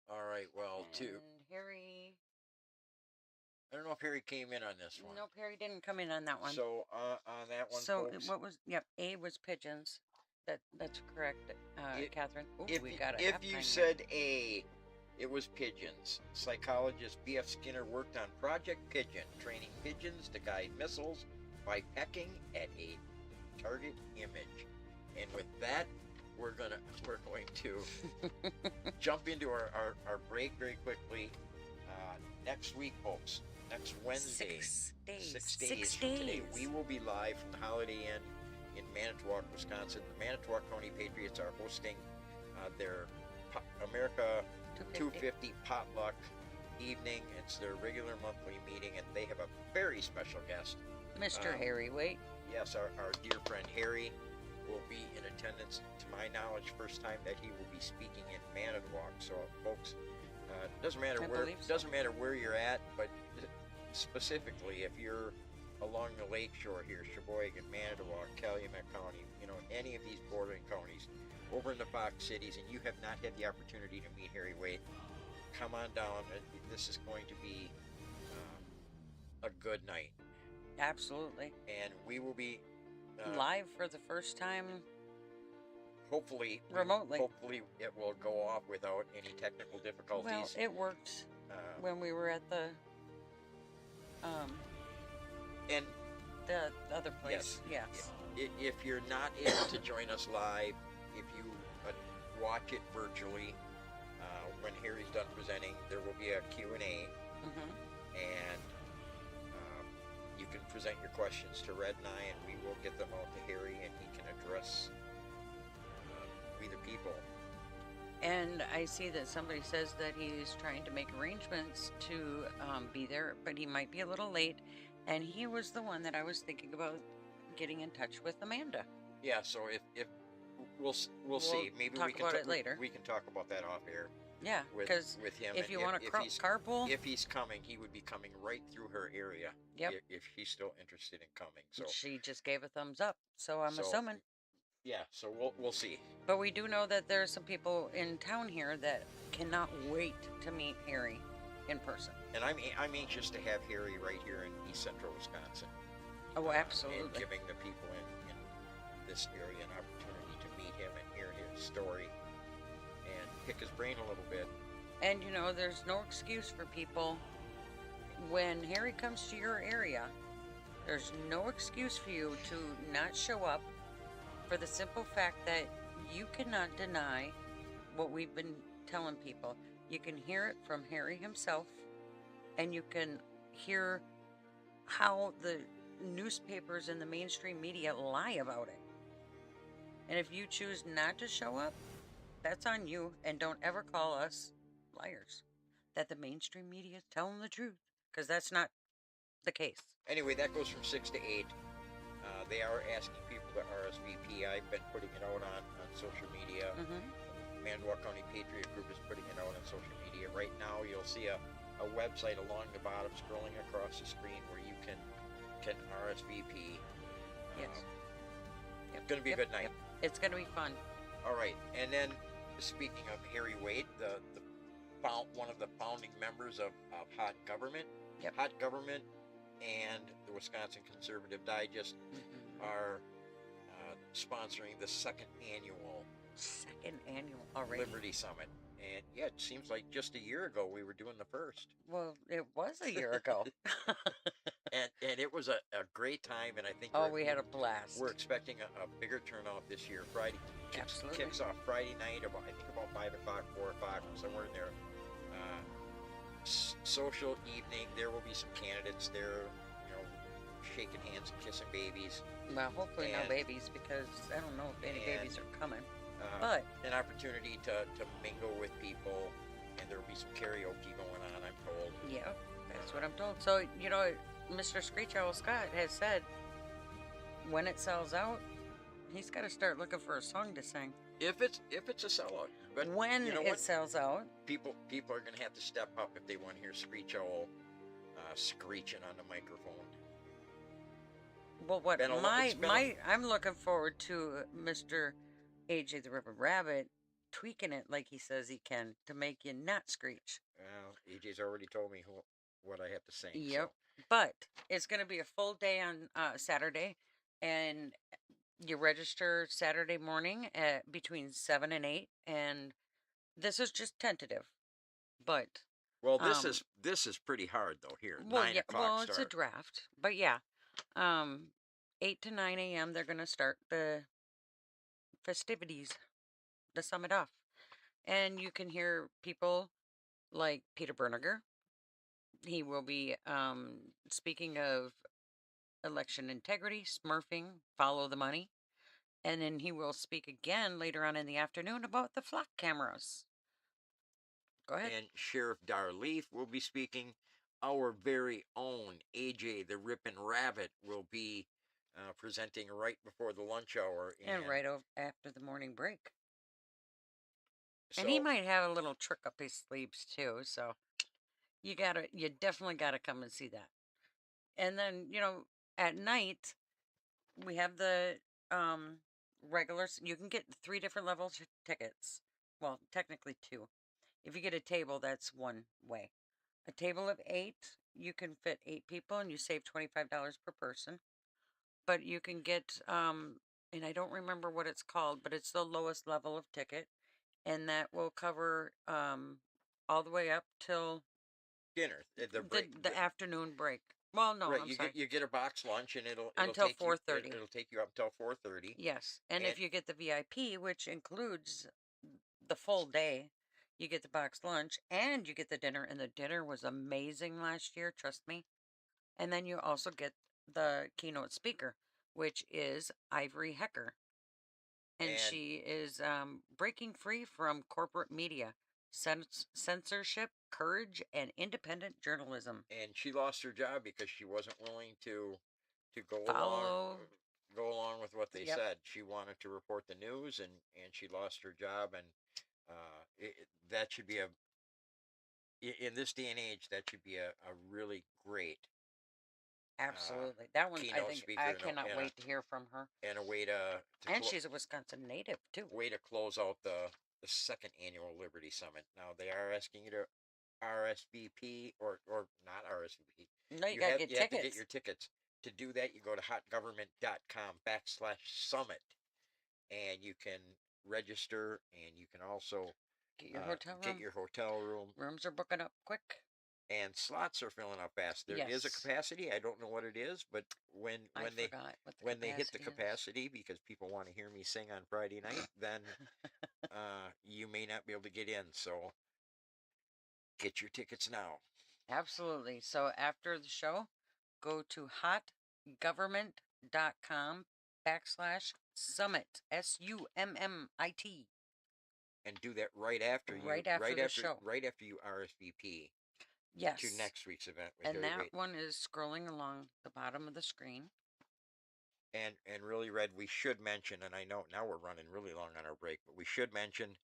Speaker 3: All right, well,
Speaker 4: and Harry.
Speaker 3: I don't know if Harry came in on this one.
Speaker 4: Nope, Harry didn't come in on that one.
Speaker 3: So on that one,
Speaker 4: so
Speaker 3: folks,
Speaker 4: what was? Yep, A was pigeons. That's correct, Catherine. Ooh,
Speaker 3: if
Speaker 4: we got
Speaker 3: if you said A, it was pigeons. Psychologist B.F. Skinner worked on Project Pigeon, training pigeons to guide missiles by pecking at a target image. And with that, we're going to jump into our break very quickly. Next week, folks, next Wednesday,
Speaker 4: 6 days.
Speaker 3: 6 days from today, we will be live from the Holiday Inn in Manitowoc, Wisconsin. The Manitowoc County Patriots are hosting their America 250 potluck evening. It's their regular monthly meeting, and they have a very special guest.
Speaker 4: Mr. Harry Waite.
Speaker 3: Yes, our dear friend Harry will be in attendance. To my knowledge, first time that he will be speaking in Manitowoc. So, folks, doesn't matter where you're at, but specifically if you're along the lake shore here, Sheboygan, Manitowoc, Calumet County, any of these bordering counties, over in the Fox cities, and you have not had the opportunity to meet Harry Waite, come on down. This is going to be a good night.
Speaker 4: Absolutely.
Speaker 3: And we will be
Speaker 4: live for the first time.
Speaker 3: Hopefully
Speaker 4: remotely.
Speaker 3: Hopefully it will go off without any technical difficulties.
Speaker 4: Well, it worked when we were at the
Speaker 3: and
Speaker 4: the other place. Yes.
Speaker 3: If you're not able to join us live, if you watch it virtually, when Harry's done presenting, there will be a Q&A, and you can present your questions to Red and I, and we will get them out to Harry, and he can address we the people.
Speaker 4: And I see that somebody says that he's trying to make arrangements to be there, but he might be a little late. And he was the one that I was thinking about getting in touch with Amanda.
Speaker 3: Yeah, so if we'll see. Maybe
Speaker 4: talk
Speaker 3: we can
Speaker 4: about it later.
Speaker 3: We can talk about that off air.
Speaker 4: Yeah, because
Speaker 3: with him,
Speaker 4: if you want to carpool,
Speaker 3: if he's coming, he would be coming right through her area.
Speaker 4: Yep.
Speaker 3: If he's still interested in coming, so
Speaker 4: she just gave a thumbs up. So I'm assuming.
Speaker 3: Yeah, so we'll see.
Speaker 4: But we do know that there are some people in town here that cannot wait to meet Harry in person.
Speaker 3: And I'm anxious to have Harry right here in East Central Wisconsin.
Speaker 4: Oh, absolutely.
Speaker 3: And giving the people in this area an opportunity to meet him and hear his story and pick his brain a little bit.
Speaker 4: And there's no excuse for people when Harry comes to your area. There's no excuse for you to not show up, for the simple fact that you cannot deny what we've been telling people. You can hear it from Harry himself, and you can hear how the newspapers and the mainstream media lie about it. And if you choose not to show up, that's on you, and don't ever call us liars that the mainstream media is telling the truth, because that's not the case.
Speaker 3: Anyway, that goes from 6 to 8. They are asking people to RSVP. I've been putting it out on social media. Manitowoc County Patriot Group is putting it out on social media. Right now, you'll see a website along the bottom scrolling across the screen where you can RSVP.
Speaker 4: Yes.
Speaker 3: It's going to be a good night.
Speaker 4: It's going to be fun.
Speaker 3: All right. And then, speaking of Harry Waite, one of the founding members of Hot Government.
Speaker 4: Yep.
Speaker 3: Hot Government and the Wisconsin Conservative Digest are sponsoring the second annual
Speaker 4: already
Speaker 3: Liberty Summit. And yeah, it seems like just a year ago we were doing the first.
Speaker 4: Well, it was a year ago.
Speaker 3: and it was a great time, and I think
Speaker 4: we had a blast.
Speaker 3: We're expecting a bigger turnout this year. Friday
Speaker 4: Absolutely.
Speaker 3: Kicks off Friday night about 5 o'clock, 4 o'clock, somewhere in there. Social evening. There will be some candidates there, shaking hands and kissing babies.
Speaker 4: Well, hopefully no babies, because I don't know if any babies are coming. But
Speaker 3: an opportunity to mingle with people, and there will be some karaoke going on, I'm told.
Speaker 4: Yeah, that's what I'm told. So, Mr. Screech Owl Scott has said when it sells out, he's got to start looking for a song to sing.
Speaker 3: If it's a sellout. But
Speaker 4: when it sells out,
Speaker 3: people are going to have to step up if they want to hear Screech Owl screeching on the microphone.
Speaker 4: Well, I'm looking forward to Mr. AJ the River Rabbit tweaking it like he says he can to make you not screech.
Speaker 3: Well, AJ's already told me what I have to sing.
Speaker 4: Yep.
Speaker 3: So.
Speaker 4: But it's going to be a full day on Saturday, and you register Saturday morning at between 7 and 8, and this is just tentative. But
Speaker 3: well, this is pretty hard though here.
Speaker 4: Well,
Speaker 3: 9 o'clock
Speaker 4: well,
Speaker 3: start.
Speaker 4: It's a draft, but yeah, 8 to 9 a.m. they're going to start the festivities, the summit off, and you can hear people like Peter Berniger, He will be speaking of election integrity, smurfing, follow the money. And then he will speak again later on in the afternoon about the flock cameras. Go ahead.
Speaker 3: And Sheriff Darleaf will be speaking. Our very own AJ the Rippin' Rabbit will be presenting right before the lunch hour.
Speaker 4: And right after the morning break.
Speaker 3: so
Speaker 4: And he might have a little trick up his sleeves too. So you definitely gotta come and see that. And then, at night we have the regulars. You can get 3 different levels of tickets. Well, technically 2. If you get a table, that's one way. A table of 8, you can fit 8 people and you save $25 per person. But you can get and I don't remember what it's called, but it's the lowest level of ticket, and that will cover all the way up till
Speaker 3: dinner, the break,
Speaker 4: the afternoon break. Well, no,
Speaker 3: right.
Speaker 4: I'm
Speaker 3: You
Speaker 4: sorry.
Speaker 3: get a box lunch, and it'll
Speaker 4: Until
Speaker 3: take you
Speaker 4: 4:30.
Speaker 3: it'll take you up until 4:30.
Speaker 4: Yes, and
Speaker 3: And
Speaker 4: if you get the VIP, which includes the full day, you get the box lunch and you get the dinner, and the dinner was amazing last year, trust me. And then you also get the keynote speaker, which is Ivory Hecker. And she is breaking free from corporate media, censorship, courage, and independent journalism.
Speaker 3: and she lost her job because she wasn't willing to
Speaker 4: Follow.
Speaker 3: go along with what they
Speaker 4: Yep.
Speaker 3: said. She wanted to report the news, and she lost her job, and that should be in this day and age, that should be a really great
Speaker 4: Absolutely. That one, I
Speaker 3: keynote
Speaker 4: think,
Speaker 3: speaker,
Speaker 4: I cannot wait to hear from her.
Speaker 3: and a way to
Speaker 4: And she's a Wisconsin native, too.
Speaker 3: way to close out the second annual Liberty Summit. Now they are asking you to RSVP or not RSVP.
Speaker 4: No, you got to get
Speaker 3: you have
Speaker 4: tickets.
Speaker 3: to get your tickets. To do that, you go to hotgovernment.com/summit, and you can register, and you can also
Speaker 4: Get your hotel room. Rooms are booking up quick.
Speaker 3: And slots are filling up fast. There is a
Speaker 4: Yes.
Speaker 3: capacity. I don't know what it is, but when they
Speaker 4: forgot what the
Speaker 3: hit the
Speaker 4: capacity is.
Speaker 3: capacity, because people want to hear me sing on Friday night, then you may not be able to get in. So get your tickets now.
Speaker 4: Absolutely. So after the show, go to hotgovernment.com/summit, SUMMIT.
Speaker 3: And do that right after
Speaker 4: the show.
Speaker 3: Right after you RSVP.
Speaker 4: Yes.
Speaker 3: To next week's event with
Speaker 4: and
Speaker 3: Harry
Speaker 4: that
Speaker 3: Wade.
Speaker 4: one is scrolling along the bottom of the screen.
Speaker 3: And really, Red, we should mention, and I know now we're running really long on our break, but we should mention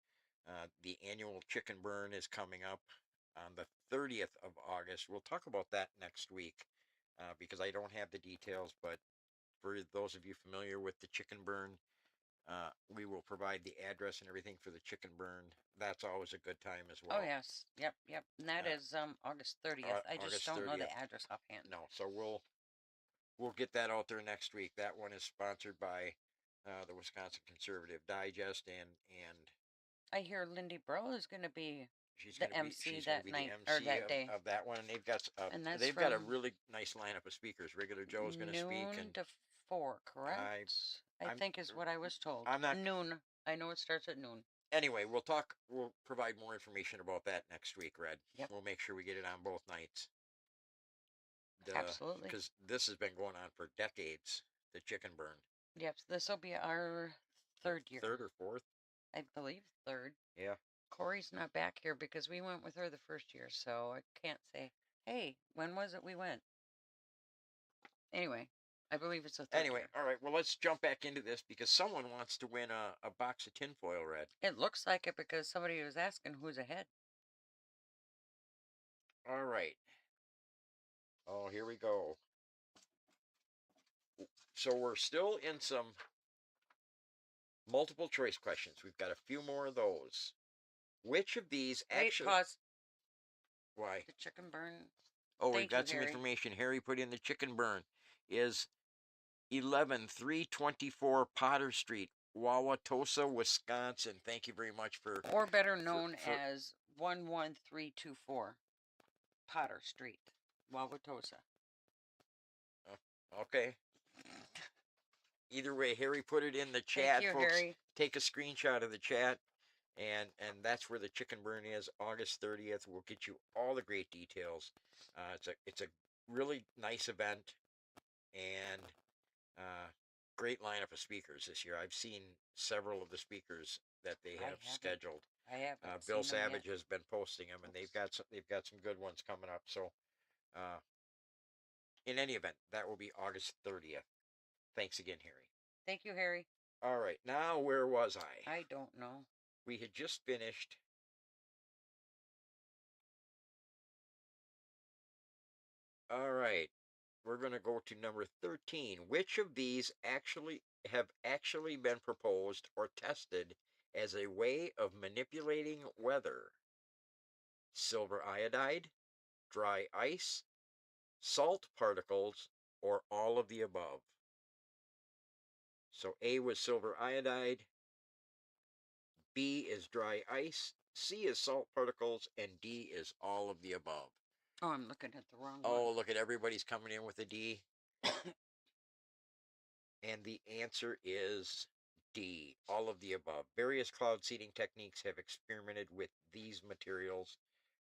Speaker 3: the annual chicken burn is coming up on the 30th of August. We'll talk about that next week because I don't have the details, but for those of you familiar with the chicken burn, we will provide the address and everything for the chicken burn. That's always a good time as well.
Speaker 4: Oh, yes. Yep. And that is August 30th. I just don't know the address offhand.
Speaker 3: No, so we'll get that out there next week. That one is sponsored by the Wisconsin Conservative Digest, and
Speaker 4: I hear Lindy Burrow is going to be the MC
Speaker 3: that
Speaker 4: night
Speaker 3: the MC
Speaker 4: or that day
Speaker 3: of that one. And they've got got a really nice lineup of speakers. Regular Joe's going to speak,
Speaker 4: noon to 4, correct? I think is what I was told.
Speaker 3: I'm not
Speaker 4: noon. I know it starts at noon.
Speaker 3: Anyway, we'll provide more information about that next week, Red.
Speaker 4: Yep.
Speaker 3: We'll make sure we get it on both nights.
Speaker 4: Absolutely.
Speaker 3: Because this has been going on for decades, the chicken burn.
Speaker 4: Yep, this will be our 3rd year.
Speaker 3: 3rd or 4th?
Speaker 4: I believe 3rd.
Speaker 3: Yeah.
Speaker 4: Corey's not back here because we went with her the first year, so I can't say, hey, when was it we went? Anyway, I believe it's a 3rd
Speaker 3: Anyway,
Speaker 4: year.
Speaker 3: all right, well, let's jump back into this because someone wants to win a box of tinfoil, Red.
Speaker 4: It looks like it because somebody was asking who's ahead.
Speaker 3: All right. Oh, here we go. So we're still in some multiple choice questions. We've got a few more of those. Which of these actually...
Speaker 4: Wait, pause.
Speaker 3: Why?
Speaker 4: The chicken burn.
Speaker 3: Oh, we've got some information. Harry put in the chicken burn is 11324 Potter Street, Wauwatosa, Wisconsin. Thank you very much for...
Speaker 4: Or better known as 11324 Potter Street, Wauwatosa.
Speaker 3: Okay. Either way, Harry put it in the chat.
Speaker 4: Thank you,
Speaker 3: folks.
Speaker 4: Harry.
Speaker 3: Take a screenshot of the chat and that's where the chicken burn is. August 30th. We'll get you all the great details. It's a really nice event, and great lineup of speakers this year. I've seen several of the speakers that they
Speaker 4: I
Speaker 3: have
Speaker 4: haven't.
Speaker 3: scheduled.
Speaker 4: I haven't
Speaker 3: Bill
Speaker 4: seen 'em
Speaker 3: Savage
Speaker 4: yet.
Speaker 3: has been posting them, and they've got some good ones coming up. So, uh, in any event, that will be August 30th. Thanks again, Harry.
Speaker 4: Thank you, Harry.
Speaker 3: All right, now where was I?
Speaker 4: I don't know.
Speaker 3: We had just finished. All right, we're going to go to number 13. Which of these have actually been proposed or tested as a way of manipulating weather? Silver iodide, dry ice, salt particles, or all of the above? So A was silver iodide, B is dry ice, C is salt particles, and D is all of the above.
Speaker 4: Oh, I'm looking at the wrong
Speaker 3: Oh, look at everybody's coming in with a D.
Speaker 4: one.
Speaker 3: And the answer is D, all of the above. Various cloud seeding techniques have experimented with these materials.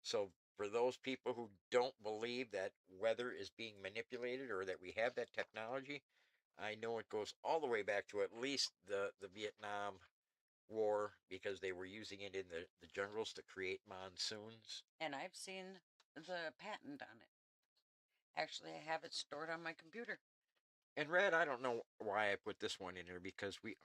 Speaker 3: So for those people who don't believe that weather is being manipulated or that we have that technology, I know it goes all the way back to at least the Vietnam War, because they were using it in the jungles to create monsoons.
Speaker 4: And I've seen the patent on it. Actually, I have it stored on my computer.
Speaker 3: And Red, I don't know why I put this one in here, because we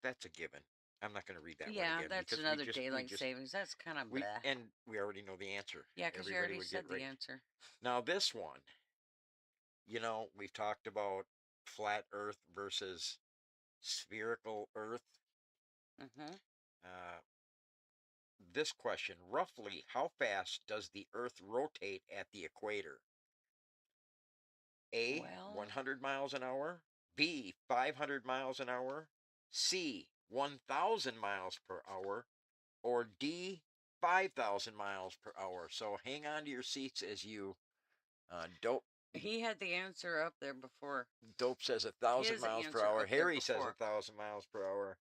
Speaker 3: that's a given. I'm not going to read that one
Speaker 4: Yeah,
Speaker 3: again
Speaker 4: that's
Speaker 3: because
Speaker 4: another daylight savings. That's kind of blah.
Speaker 3: and we already know the answer.
Speaker 4: Yeah, because you
Speaker 3: Everybody
Speaker 4: already
Speaker 3: would
Speaker 4: said
Speaker 3: get
Speaker 4: the
Speaker 3: right.
Speaker 4: answer.
Speaker 3: Now this one, we've talked about flat Earth versus spherical Earth.
Speaker 4: Mm-hmm.
Speaker 3: Uh, this question, roughly how fast does the Earth rotate at the equator? A,
Speaker 4: Well,
Speaker 3: 100 miles an hour, B, 500 miles an hour, C, 1,000 miles per hour, or D, 5,000 miles per hour. So hang on to your seats as you Dope
Speaker 4: he had the answer up there before.
Speaker 3: Dope says 1,000
Speaker 4: His
Speaker 3: miles per
Speaker 4: answer
Speaker 3: hour.
Speaker 4: up there
Speaker 3: Harry says
Speaker 4: before.
Speaker 3: 1,000 miles per hour.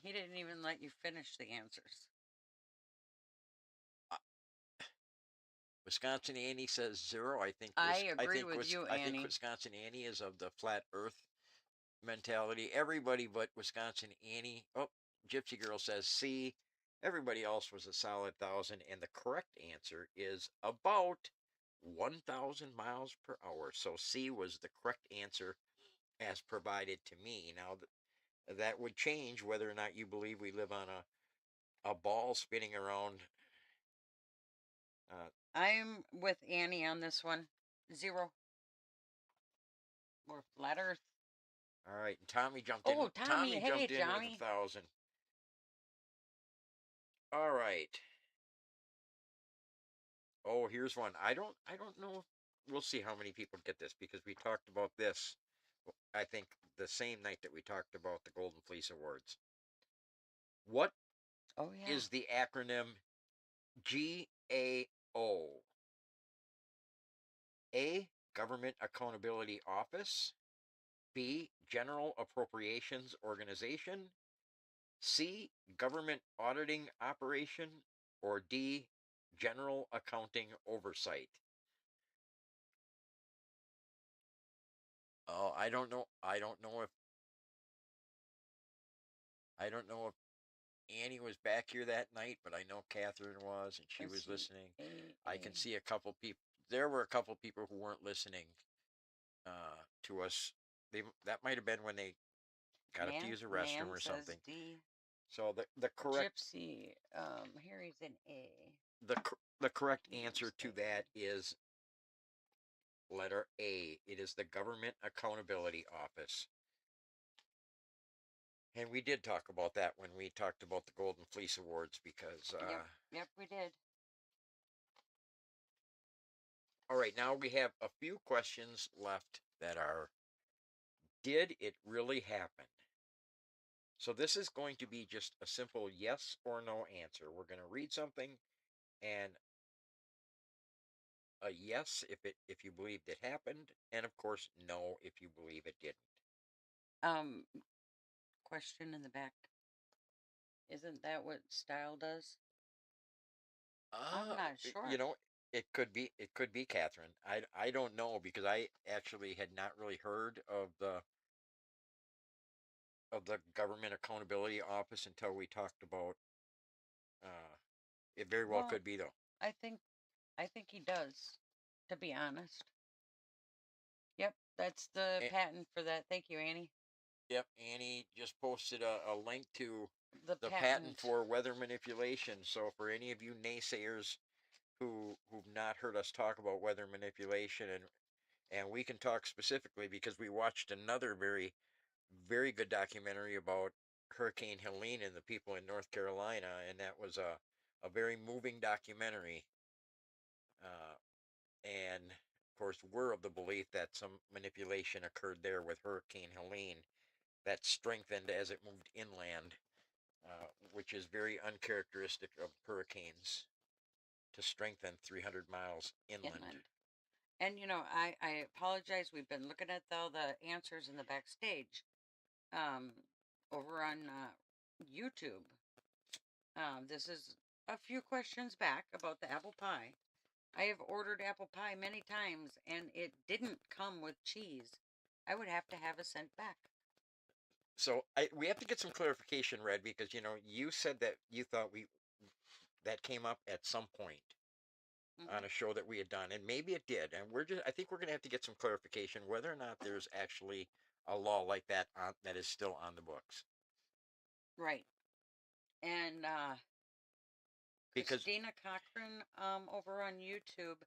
Speaker 4: He didn't even let you finish the answers.
Speaker 3: Wisconsin Annie says 0.
Speaker 4: I agree with you,
Speaker 3: I think
Speaker 4: Annie.
Speaker 3: Wisconsin Annie is of the flat Earth mentality. Everybody but Wisconsin Annie. Oh, Gypsy Girl says C. Everybody else was a solid 1,000, and the correct answer is about 1,000 miles per hour. So C was the correct answer as provided to me. Now that would change whether or not you believe we live on a ball spinning around.
Speaker 4: I'm with Annie on this one. 0. We're flat Earth.
Speaker 3: All right, and Tommy jumped in.
Speaker 4: Oh, Tommy, hey,
Speaker 3: jumped in with
Speaker 4: Tommy.
Speaker 3: 1,000. All right. Oh, here's one. I don't know. We'll see how many people get this, because we talked about this, I think, the same night that we talked about the Golden Fleece Awards. What
Speaker 4: Oh, yeah.
Speaker 3: is the acronym GAO? A, Government Accountability Office. B, General Appropriations Organization. C, Government Auditing Operation. Or D, General Accounting Oversight. Oh, I don't know. I don't know if Annie was back here that night, but I know Catherine was, and she
Speaker 4: Let's
Speaker 3: was
Speaker 4: see.
Speaker 3: listening. I can
Speaker 4: A.
Speaker 3: see a couple people. There were a couple people who weren't listening to us. That might have been when they got up to use a restroom or
Speaker 4: says
Speaker 3: something.
Speaker 4: D.
Speaker 3: So the correct
Speaker 4: Gypsy. Harry's an A.
Speaker 3: the correct
Speaker 4: Here's
Speaker 3: answer to
Speaker 4: A.
Speaker 3: that is letter A. It is the Government Accountability Office. And we did talk about that when we talked about the Golden Fleece Awards, because
Speaker 4: Yep, we did.
Speaker 3: all right, now we have a few questions left that are, did it really happen? So this is going to be just a simple yes or no answer. We're going to read something, and a yes if you believed it happened, and of course no if you believe it didn't.
Speaker 4: Question in the back. Isn't that what style does? I'm
Speaker 3: Uh,
Speaker 4: not
Speaker 3: you
Speaker 4: sure.
Speaker 3: know, it could be Catherine. I don't know because I actually had not really heard of the Government Accountability Office until we talked about. Uh, it very well
Speaker 4: Well,
Speaker 3: could be though.
Speaker 4: I think I think he does, to be honest. Yep, that's the
Speaker 3: A-
Speaker 4: patent for that. Thank you, Annie.
Speaker 3: yep, Annie just posted a link to
Speaker 4: The
Speaker 3: the patent
Speaker 4: patent.
Speaker 3: for weather manipulation. So for any of you naysayers who've not heard us talk about weather manipulation, and we can talk specifically because we watched another very good documentary about Hurricane Helene and the people in North Carolina, and that was a very moving documentary. Uh, and of course, we're of the belief that some manipulation occurred there with Hurricane Helene that strengthened as it moved inland, which is very uncharacteristic of hurricanes to strengthen 300 miles inland.
Speaker 4: Inland. And I apologize. We've been looking at all the answers in the backstage um over on YouTube. This is a few questions back about the apple pie. I have ordered apple pie many times and it didn't come with cheese. I would have to have it sent back.
Speaker 3: So we have to get some clarification, Red, because you said that you thought we that came up at some point
Speaker 4: Hmm.
Speaker 3: on a show that we had done, and maybe it did. And I think we're going to have to get some clarification whether or not there's actually a law like that that is still on the books.
Speaker 4: Right. And
Speaker 3: Because
Speaker 4: Christina Cochran over on YouTube,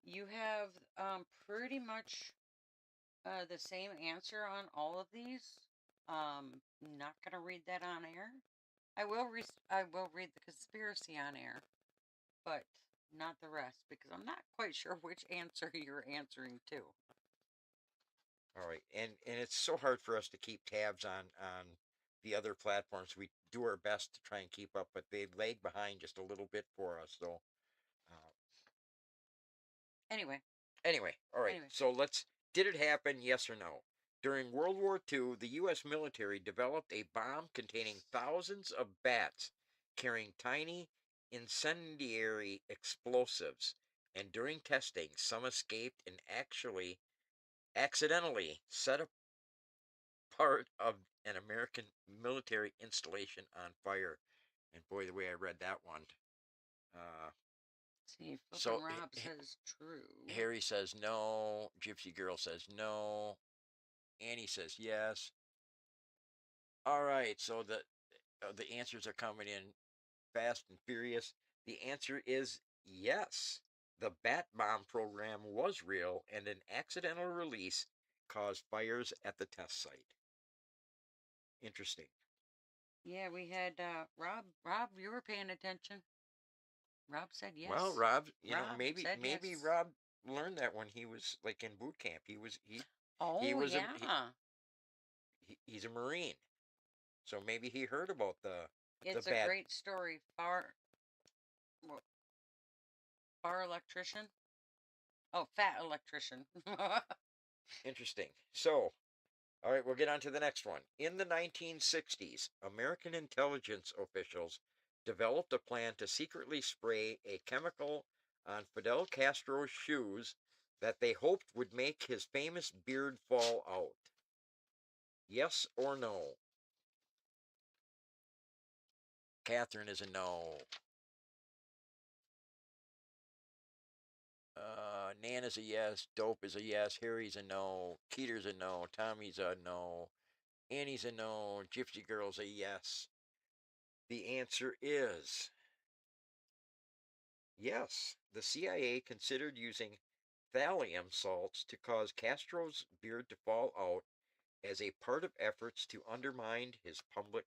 Speaker 4: you have pretty much the same answer on all of these. Not gonna read that on air. I will read the conspiracy on air, but not the rest because I'm not quite sure which answer you're answering to.
Speaker 3: all right, and it's so hard for us to keep tabs on the other platforms. We do our best to try and keep up, but they lag behind just a little bit for us. So uh,
Speaker 4: Anyway,
Speaker 3: anyway, all right.
Speaker 4: anyway,
Speaker 3: So let's. Did it happen? Yes or no? During World War II, the U.S. military developed a bomb containing thousands of bats carrying tiny incendiary explosives, and during testing, some escaped and actually accidentally set a part of an American military installation on fire. And boy, the way I read that one. Uh,
Speaker 4: see, Flippin'
Speaker 3: so
Speaker 4: Rob says true.
Speaker 3: Harry says no. Gypsy Girl says no. Annie says yes. All right, so the answers are coming in fast and furious. The answer is yes. The Bat Bomb program was real, and an accidental release caused fires at the test site. Interesting.
Speaker 4: Yeah, we had Rob. Rob, you were paying attention. Rob said
Speaker 3: Well,
Speaker 4: yes.
Speaker 3: Rob,
Speaker 4: Rob said
Speaker 3: maybe
Speaker 4: yes.
Speaker 3: Rob learned that when he was like in boot camp. He
Speaker 4: Oh
Speaker 3: was
Speaker 4: yeah,
Speaker 3: he's a Marine, so maybe he heard about the
Speaker 4: it's a
Speaker 3: bad.
Speaker 4: great story. Bar electrician. Oh, fat electrician.
Speaker 3: Interesting. So, all right, we'll get on to the next one. In the 1960s, American intelligence officials developed a plan to secretly spray a chemical on Fidel Castro's shoes that they hoped would make his famous beard fall out. Yes or no? Catherine is a no. Nan is a yes. Dope is a yes. Harry's a no. Keeter's a no. Tommy's a no. Annie's a no. Gypsy Girl's a yes. The answer is yes. The CIA considered using thallium salts to cause Castro's beard to fall out as a part of efforts to undermine his public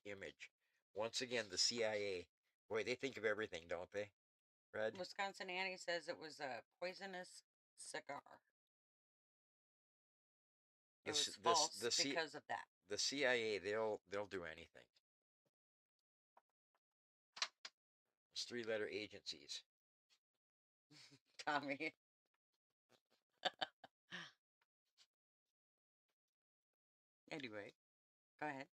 Speaker 3: image. Once again, the CIA. Boy, they think of everything, don't they? Red?
Speaker 4: Wisconsin Annie says it was a poisonous cigar. It
Speaker 3: This
Speaker 4: was
Speaker 3: this
Speaker 4: false because of that.
Speaker 3: the CIA, they'll do anything. It's three-letter agencies.
Speaker 4: Tommy. Anyway, go ahead.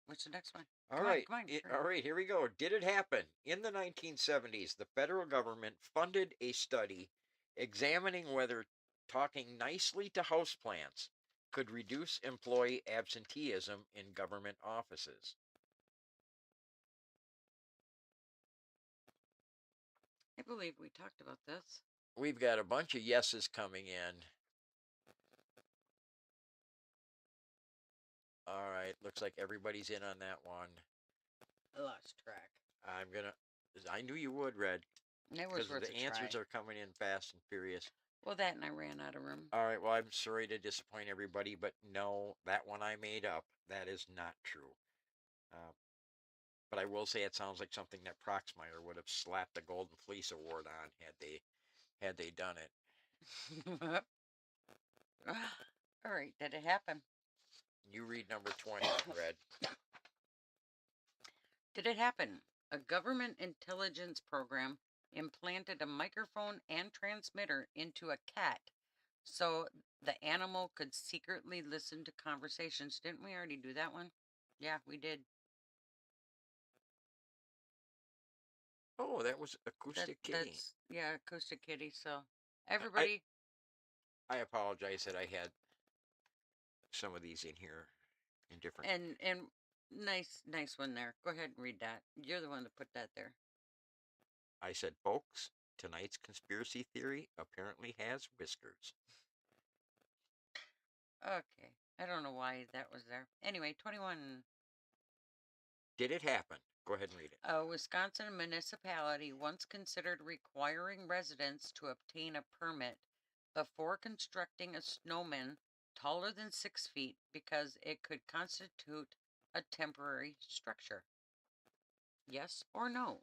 Speaker 4: What's the next one?
Speaker 3: All
Speaker 4: Come on,
Speaker 3: right.
Speaker 4: come on. hurry.
Speaker 3: All right, here we go. Did it happen? In the 1970s, the federal government funded a study examining whether talking nicely to houseplants could reduce employee absenteeism in government offices.
Speaker 4: I believe we talked about this.
Speaker 3: We've got a bunch of yeses coming in. All right, looks like everybody's in on that one.
Speaker 4: I lost track.
Speaker 3: I knew you would, Red,
Speaker 4: It was
Speaker 3: because
Speaker 4: worth
Speaker 3: the
Speaker 4: a try.
Speaker 3: answers are coming in fast and furious.
Speaker 4: Well, that and I ran out of room.
Speaker 3: All right, well, I'm sorry to disappoint everybody, but no, that one I made up. That is not true. Uh, but I will say it sounds like something that Proxmire would have slapped the Golden Fleece Award on had they done it.
Speaker 4: All right, did it happen?
Speaker 3: You read number 20, Red.
Speaker 4: Did it happen? A government intelligence program implanted a microphone and transmitter into a cat so the animal could secretly listen to conversations. Didn't we already do that one? Yeah, we did.
Speaker 3: Oh, that was Acoustic Kitty.
Speaker 4: Yeah, Acoustic Kitty. So everybody,
Speaker 3: I apologize that I had some of these in here in different.
Speaker 4: and nice one there. Go ahead and read that. You're the one that put that there.
Speaker 3: I said, folks, tonight's conspiracy theory apparently has whiskers.
Speaker 4: Okay, I don't know why that was there. Anyway, 21.
Speaker 3: Did it happen? Go ahead and read it.
Speaker 4: A Wisconsin municipality once considered requiring residents to obtain a permit before constructing a snowman taller than 6 feet because it could constitute a temporary structure. Yes or no?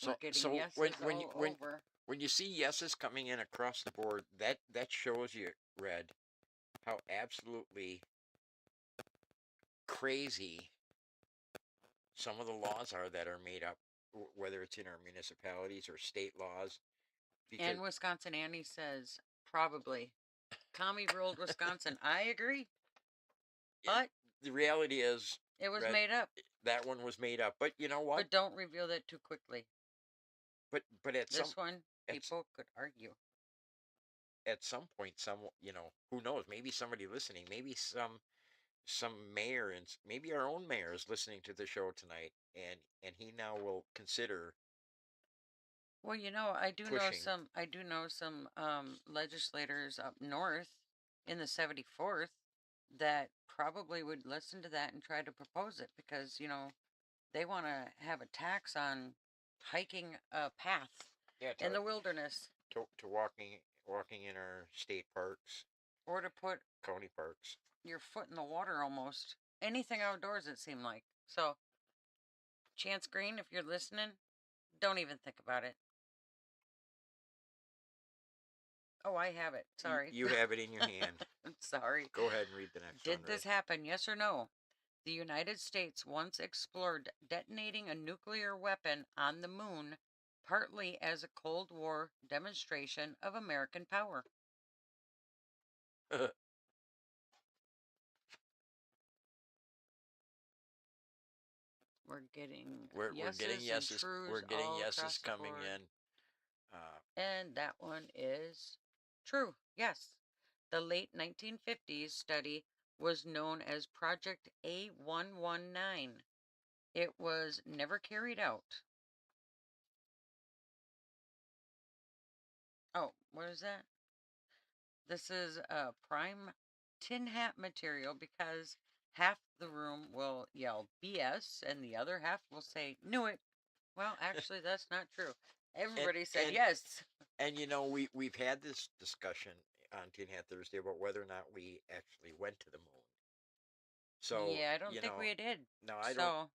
Speaker 4: We're getting yeses
Speaker 3: when you see yeses coming in across the board, that shows you, Red, how absolutely crazy some of the laws are that are made up, whether it's in our municipalities or state laws.
Speaker 4: And Wisconsin Annie says probably. Commie ruled Wisconsin. I agree. But
Speaker 3: the reality is
Speaker 4: it was made up.
Speaker 3: That one was made up. But you know what?
Speaker 4: But don't reveal that too quickly.
Speaker 3: But at
Speaker 4: this one, people could argue.
Speaker 3: At some point, who knows? Maybe somebody listening, maybe some mayor, and maybe our own mayor is listening to the show tonight, and he now will consider.
Speaker 4: Well, I do know some legislators up north in the 74th that probably would listen to that and try to propose it because, they want to have a tax on hiking a path in the wilderness.
Speaker 3: To walking in our state parks.
Speaker 4: Or to put
Speaker 3: county parks.
Speaker 4: Your foot in the water almost. Anything outdoors, it seemed like. So, Chance Green, if you're listening, don't even think about it. Oh, I have it. Sorry.
Speaker 3: You have it in your hand.
Speaker 4: Sorry.
Speaker 3: Go ahead and read the next one.
Speaker 4: Did this happen? Yes or no? The United States once explored detonating a nuclear weapon on the moon, partly as a Cold War demonstration of American power. We're getting yeses.
Speaker 3: We're getting yeses coming in.
Speaker 4: And that one is true. Yes. The late 1950s study was known as Project A119. It was never carried out. Oh, what is that? This is a prime tin hat material because half the room will yell BS and the other half will say, knew it. Well, actually, that's not true. Everybody said yes.
Speaker 3: And we've had this discussion on Tin Hat Thursday about whether or not we actually went to the moon. So
Speaker 4: yeah, I don't think we did.
Speaker 3: No, I don't.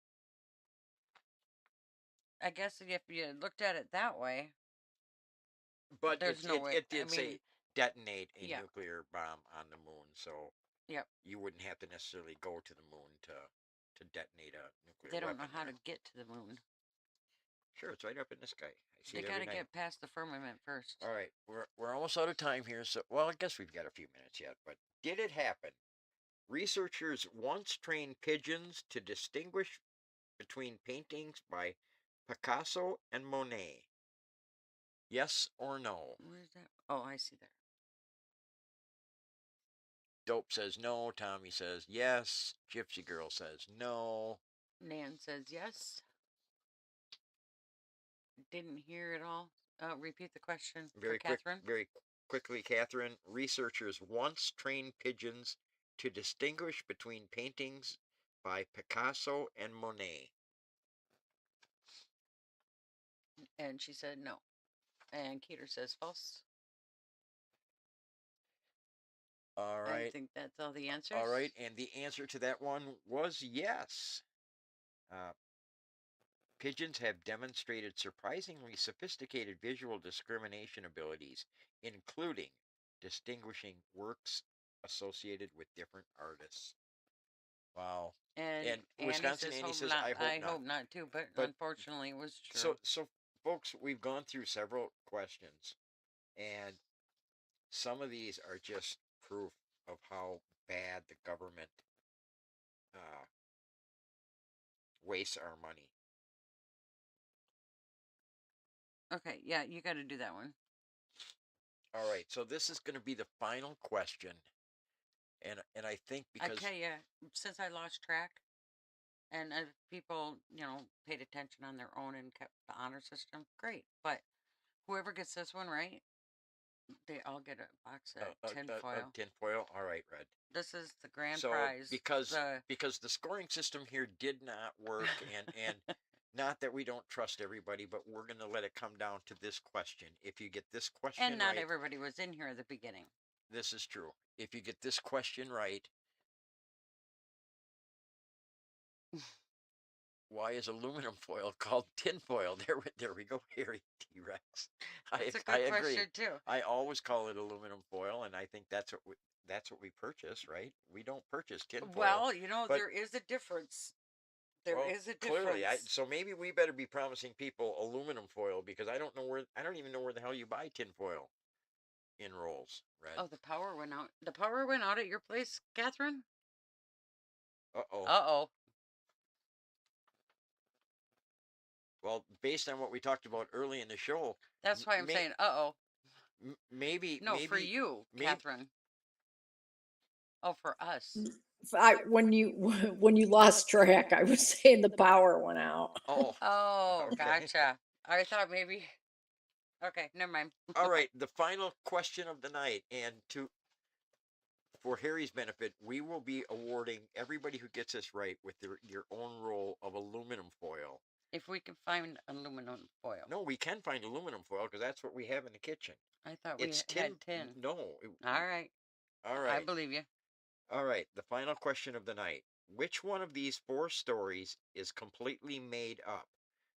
Speaker 4: I guess if you looked at it that way,
Speaker 3: but
Speaker 4: there's no way.
Speaker 3: It did say detonate a nuclear bomb on the moon, so you wouldn't have to necessarily go to the moon to detonate a nuclear weapon.
Speaker 4: They don't know how to get to the moon.
Speaker 3: Sure, it's right up in the sky. I see
Speaker 4: They
Speaker 3: it
Speaker 4: got
Speaker 3: every
Speaker 4: to
Speaker 3: night.
Speaker 4: get past the firmament first.
Speaker 3: All right, we're almost out of time here, so well, I guess we've got a few minutes yet. But did it happen? Researchers once trained pigeons to distinguish between paintings by Picasso and Monet. Yes or no?
Speaker 4: Where's that? Oh, I see there.
Speaker 3: Dope says no. Tommy says yes. Gypsy Girl says no.
Speaker 4: Nan says yes. Didn't hear it all. Repeat the question for Catherine.
Speaker 3: Very quickly, Catherine. Researchers once trained pigeons to distinguish between paintings by Picasso and Monet.
Speaker 4: And she said no. And Keter says false.
Speaker 3: All
Speaker 4: I
Speaker 3: right.
Speaker 4: think that's all the answers.
Speaker 3: All right, and the answer to that one was yes. Pigeons have demonstrated surprisingly sophisticated visual discrimination abilities, including distinguishing works associated with different artists. Wow.
Speaker 4: And
Speaker 3: Wisconsin
Speaker 4: says,
Speaker 3: Annie
Speaker 4: hope
Speaker 3: says,
Speaker 4: not.
Speaker 3: I hope not.
Speaker 4: Not too, but
Speaker 3: But
Speaker 4: unfortunately it was true.
Speaker 3: so folks, we've gone through several questions, and some of these are just proof of how bad the government uh, wastes our money.
Speaker 4: Okay, yeah, you got to do that one.
Speaker 3: All right, so this is going to be the final question, and I think
Speaker 4: I
Speaker 3: because
Speaker 4: tell you, since I lost track, and if people, paid attention on their own and kept the honor system, great. But whoever gets this one right, they all get a box of tinfoil.
Speaker 3: tinfoil. All right, Red.
Speaker 4: This is the grand
Speaker 3: So
Speaker 4: prize.
Speaker 3: because the scoring system here did not work, and not that we don't trust everybody, but we're going to let it come down to this question. If you get this question
Speaker 4: and not
Speaker 3: right,
Speaker 4: everybody was in here at the beginning.
Speaker 3: this is true. If you get this question right, why is aluminum foil called tinfoil? There we go, Harry T-Rex.
Speaker 4: That's a good
Speaker 3: I agree.
Speaker 4: question too.
Speaker 3: I always call it aluminum foil, and I think that's what we purchase, right? We don't purchase tinfoil.
Speaker 4: Well,
Speaker 3: but-
Speaker 4: there is a difference. There
Speaker 3: well,
Speaker 4: is a difference.
Speaker 3: Clearly, so maybe we better be promising people aluminum foil, because I don't even know where the hell you buy tinfoil in rolls, Red.
Speaker 4: Oh, the power went out. The power went out at your place, Catherine?
Speaker 3: Uh-oh.
Speaker 4: Uh-oh.
Speaker 3: Well, based on what we talked about early in the show,
Speaker 4: That's why I'm saying uh-oh.
Speaker 3: Maybe
Speaker 4: No, for you, Catherine. Oh, for us.
Speaker 5: When you lost track, I was saying the power went out.
Speaker 3: Oh.
Speaker 4: Oh,
Speaker 3: Okay.
Speaker 4: gotcha. I thought maybe. Okay, never mind.
Speaker 3: All right, the final question of the night, and for Harry's benefit, we will be awarding everybody who gets this right with your own roll of aluminum foil.
Speaker 4: If we can find aluminum foil.
Speaker 3: No, we can find aluminum foil because that's what we have in the kitchen.
Speaker 4: I thought we had tin.
Speaker 3: No.
Speaker 4: All right.
Speaker 3: All right.
Speaker 4: I believe you.
Speaker 3: All right, the final question of the night. Which one of these 4 stories is completely made up?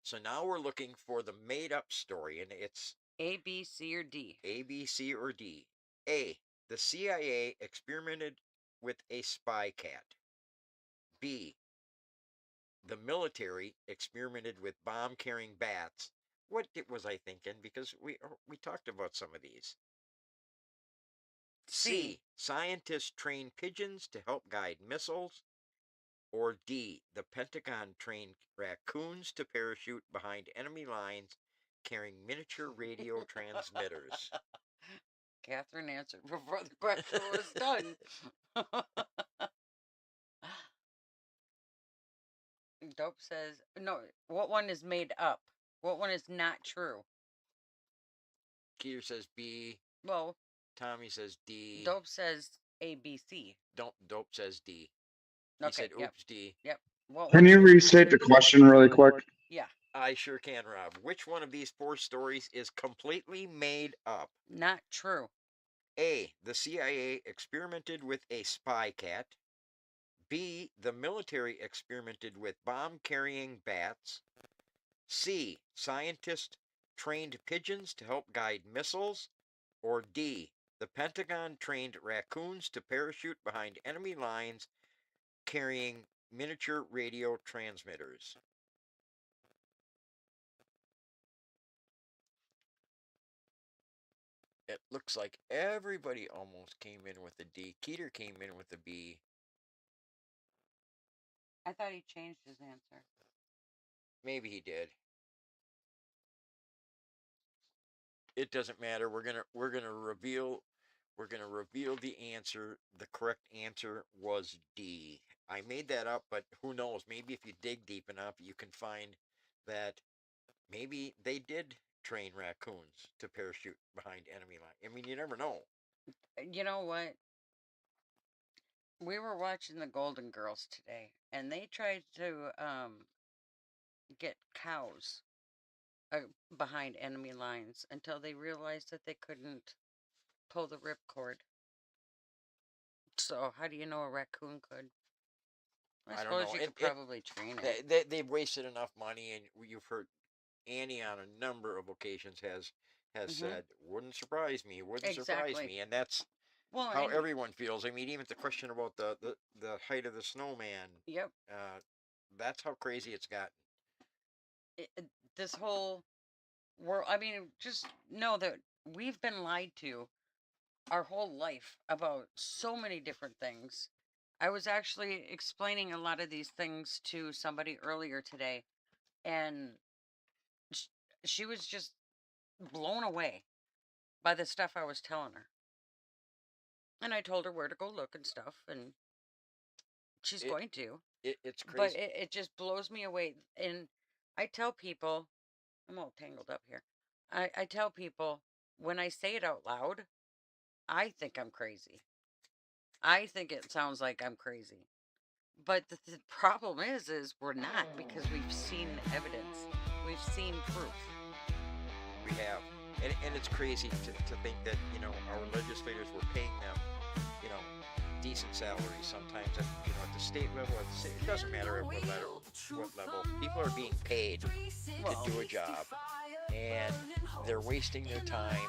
Speaker 3: So now we're looking for the made up story, and it's
Speaker 4: A, B, C, or D.
Speaker 3: A, B, C, or D. A, the CIA experimented with a spy cat. B, the military experimented with bomb-carrying bats. What was I thinking? Because we talked about some of these. C, scientists trained pigeons to help guide missiles. Or D, the Pentagon trained raccoons to parachute behind enemy lines carrying miniature radio transmitters.
Speaker 4: Catherine answered before the question was done. Dope says, no, what one is made up? What one is not true?
Speaker 3: Keter says B.
Speaker 4: Well,
Speaker 3: Tommy says D.
Speaker 4: Dope says A, B, C.
Speaker 3: Dope says D. He
Speaker 4: Okay,
Speaker 3: said, oops,
Speaker 4: yep.
Speaker 3: D.
Speaker 4: Yep.
Speaker 6: Can you restate the question really quick?
Speaker 4: Yeah.
Speaker 3: I sure can, Rob. Which one of these 4 stories is completely made up?
Speaker 4: Not true.
Speaker 3: A, the CIA experimented with a spy cat. B, the military experimented with bomb-carrying bats. C, scientists trained pigeons to help guide missiles. Or D, the Pentagon trained raccoons to parachute behind enemy lines carrying miniature radio transmitters. It looks like everybody almost came in with a D. Keeter came in with a B.
Speaker 4: I thought he changed his answer.
Speaker 3: Maybe he did. It doesn't matter. We're gonna reveal the answer. The correct answer was D. I made that up, but who knows? Maybe if you dig deep enough, you can find that maybe they did train raccoons to parachute behind enemy line. I mean, you never know.
Speaker 4: You know what? We were watching the Golden Girls today, and they tried to get cows behind enemy lines until they realized that they couldn't pull the ripcord. So how do you know a raccoon could? I
Speaker 3: I don't
Speaker 4: suppose
Speaker 3: know.
Speaker 4: you could probably train it.
Speaker 3: They've wasted enough money, and you've heard Annie on a number of occasions has said, "Wouldn't surprise me, wouldn't surprise
Speaker 4: Exactly.
Speaker 3: me," and that's
Speaker 4: Well,
Speaker 3: how
Speaker 4: and
Speaker 3: everyone feels. I mean, even the question about the height of the snowman.
Speaker 4: yep,
Speaker 3: That's how crazy it's gotten.
Speaker 4: this whole world. I mean, just know that we've been lied to our whole life about so many different things. I was actually explaining a lot of these things to somebody earlier today, and sh- she was just blown away by the stuff I was telling her. And I told her where to go look and stuff, and she's
Speaker 3: It,
Speaker 4: going to.
Speaker 3: it's
Speaker 4: But
Speaker 3: crazy.
Speaker 4: it just blows me away. And I tell people, I'm all tangled up here. I tell people when I say it out loud, I think I'm crazy. I think it sounds like I'm crazy. But the problem is we're not, because we've seen evidence. We've seen proof.
Speaker 3: We have, and it's crazy to think that our legislators were paying them decent salaries sometimes at at the state level. It doesn't matter at what level. People are being paid to do a job, and they're wasting their time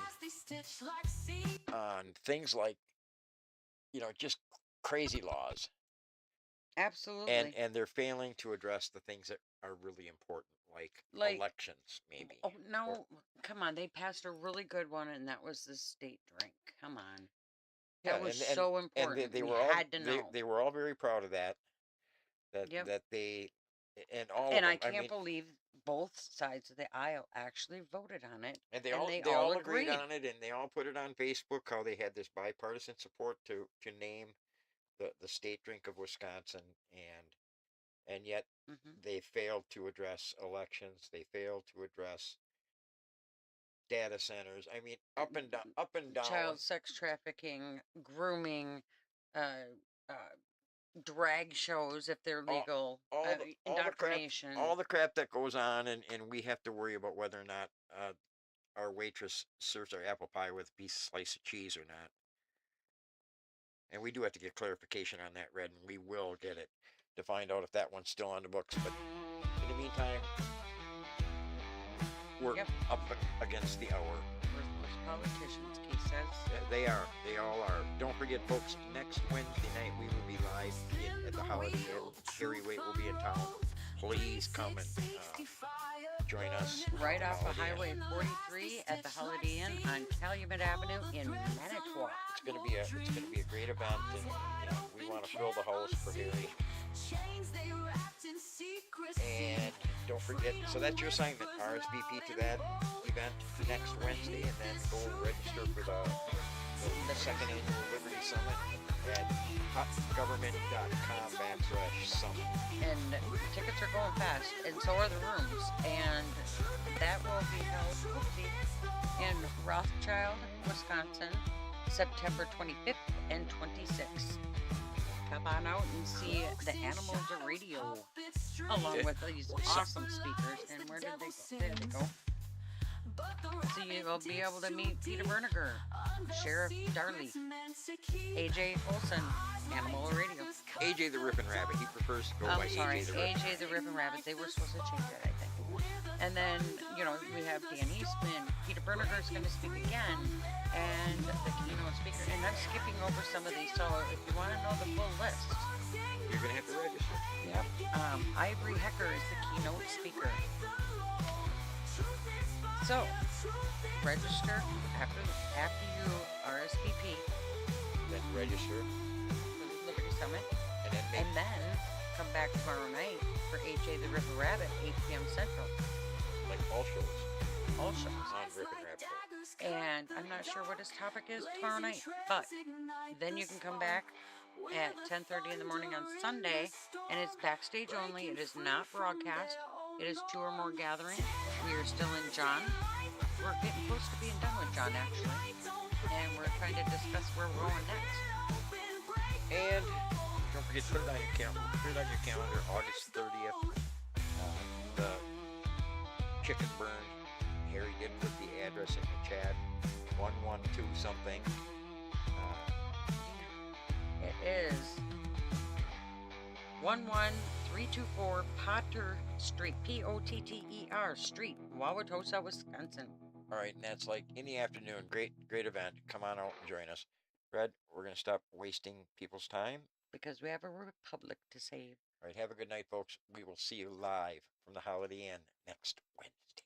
Speaker 3: on things like just crazy laws,
Speaker 4: Absolutely.
Speaker 3: and they're failing to address the things that are really important, like
Speaker 4: Like,
Speaker 3: elections, maybe.
Speaker 4: oh
Speaker 3: Or
Speaker 4: no, come on, they passed a really good one, and that was the state drink. Come on.
Speaker 3: yeah,
Speaker 4: That was
Speaker 3: and
Speaker 4: so
Speaker 3: and
Speaker 4: important.
Speaker 3: they
Speaker 4: We
Speaker 3: were all
Speaker 4: had to know.
Speaker 3: they were all very proud of that. that
Speaker 4: Yep.
Speaker 3: that they and all of
Speaker 4: And I
Speaker 3: them. I
Speaker 4: can't
Speaker 3: mean,
Speaker 4: believe both sides of the aisle actually voted on it,
Speaker 3: and
Speaker 4: and they
Speaker 3: they
Speaker 4: all
Speaker 3: all agreed
Speaker 4: agreed.
Speaker 3: on it, and they all put it on Facebook how they had this bipartisan support to name the state drink of Wisconsin, and yet
Speaker 4: Hmm.
Speaker 3: they failed to address elections. They failed to address data centers. I mean, up and down.
Speaker 4: Child sex trafficking, grooming, uh, uh, drag shows if they're
Speaker 3: all
Speaker 4: legal, indoctrination.
Speaker 3: all the crap that goes on, and we have to worry about whether or not our waitress serves our apple pie with a piece of slice of cheese or not. And we do have to get clarification on that, Red, and we will get it to find out if that one's still on the books. But in the meantime, we're
Speaker 4: Yep.
Speaker 3: up against the hour.
Speaker 4: Worthless politicians, Keith says.
Speaker 3: They are. They all are. Don't forget, folks, next Wednesday night we will be live at the Holiday Inn. Harry Waite will be in town. Please come and join us.
Speaker 4: Right
Speaker 3: at
Speaker 4: off
Speaker 3: the
Speaker 4: of
Speaker 3: Holiday Inn.
Speaker 4: Highway 43 at the Holiday Inn on Calumet Avenue in Manitowoc.
Speaker 3: It's gonna be a great event, and we want to fill the house for Harry. And don't forget, so that's your assignment, RSVP to that event next Wednesday, and then go register for the second annual Liberty Summit at hotgovernment.com/summit.
Speaker 4: And tickets are going fast, and so are the rooms. And that will be held in Rothschild, Wisconsin, September 25th and 26th. Come on out and see the Animals Radio along with these awesome speakers. And where did they go? There they go. So you'll be able to meet Peter Berniger, Sheriff Darley, AJ Olson, Animal Radio.
Speaker 3: AJ the Rippin' Rabbit. He prefers to go by
Speaker 4: I'm sorry,
Speaker 3: AJ the Rippin'
Speaker 4: AJ the Ribbon Rabbit. They were supposed to change that, I think. And then, we have Dan Eastman. Peter Berniger is going to speak again, and the keynote speaker. And I'm skipping over some of these, so if you want to know the full list,
Speaker 3: You're gonna have to register.
Speaker 4: yep. Ivory Hecker is the keynote speaker. So, register after you RSVP
Speaker 3: Then register,
Speaker 4: for the Liberty Summit,
Speaker 3: and then make
Speaker 4: and then come back tomorrow night for AJ the Ripper Rabbit, 8 p.m. Central.
Speaker 3: like all shows
Speaker 4: All shows.
Speaker 3: on RiponRabbitHole.
Speaker 4: And I'm not sure what his topic is tomorrow night, but then you can come back at 10:30 in the morning on Sunday, and it's backstage only. It is not broadcast. It is 2 or more gatherings. We are still in John. We're getting close to being done with John, actually, and we're trying to discuss where we're going next.
Speaker 3: And don't forget, put it on your calendar. Put it on your calendar, August 30th. The chicken burn. Harry did put the address in the chat. 112 something.
Speaker 4: It is 11324 Potter Street, Potter Street, Wauwatosa, Wisconsin.
Speaker 3: All right, and that's like in the afternoon. Great event. Come on out and join us. Red, we're gonna stop wasting people's time.
Speaker 4: Because we have a republic to save.
Speaker 3: All right, have a good night, folks. We will see you live from the Holiday Inn next Wednesday.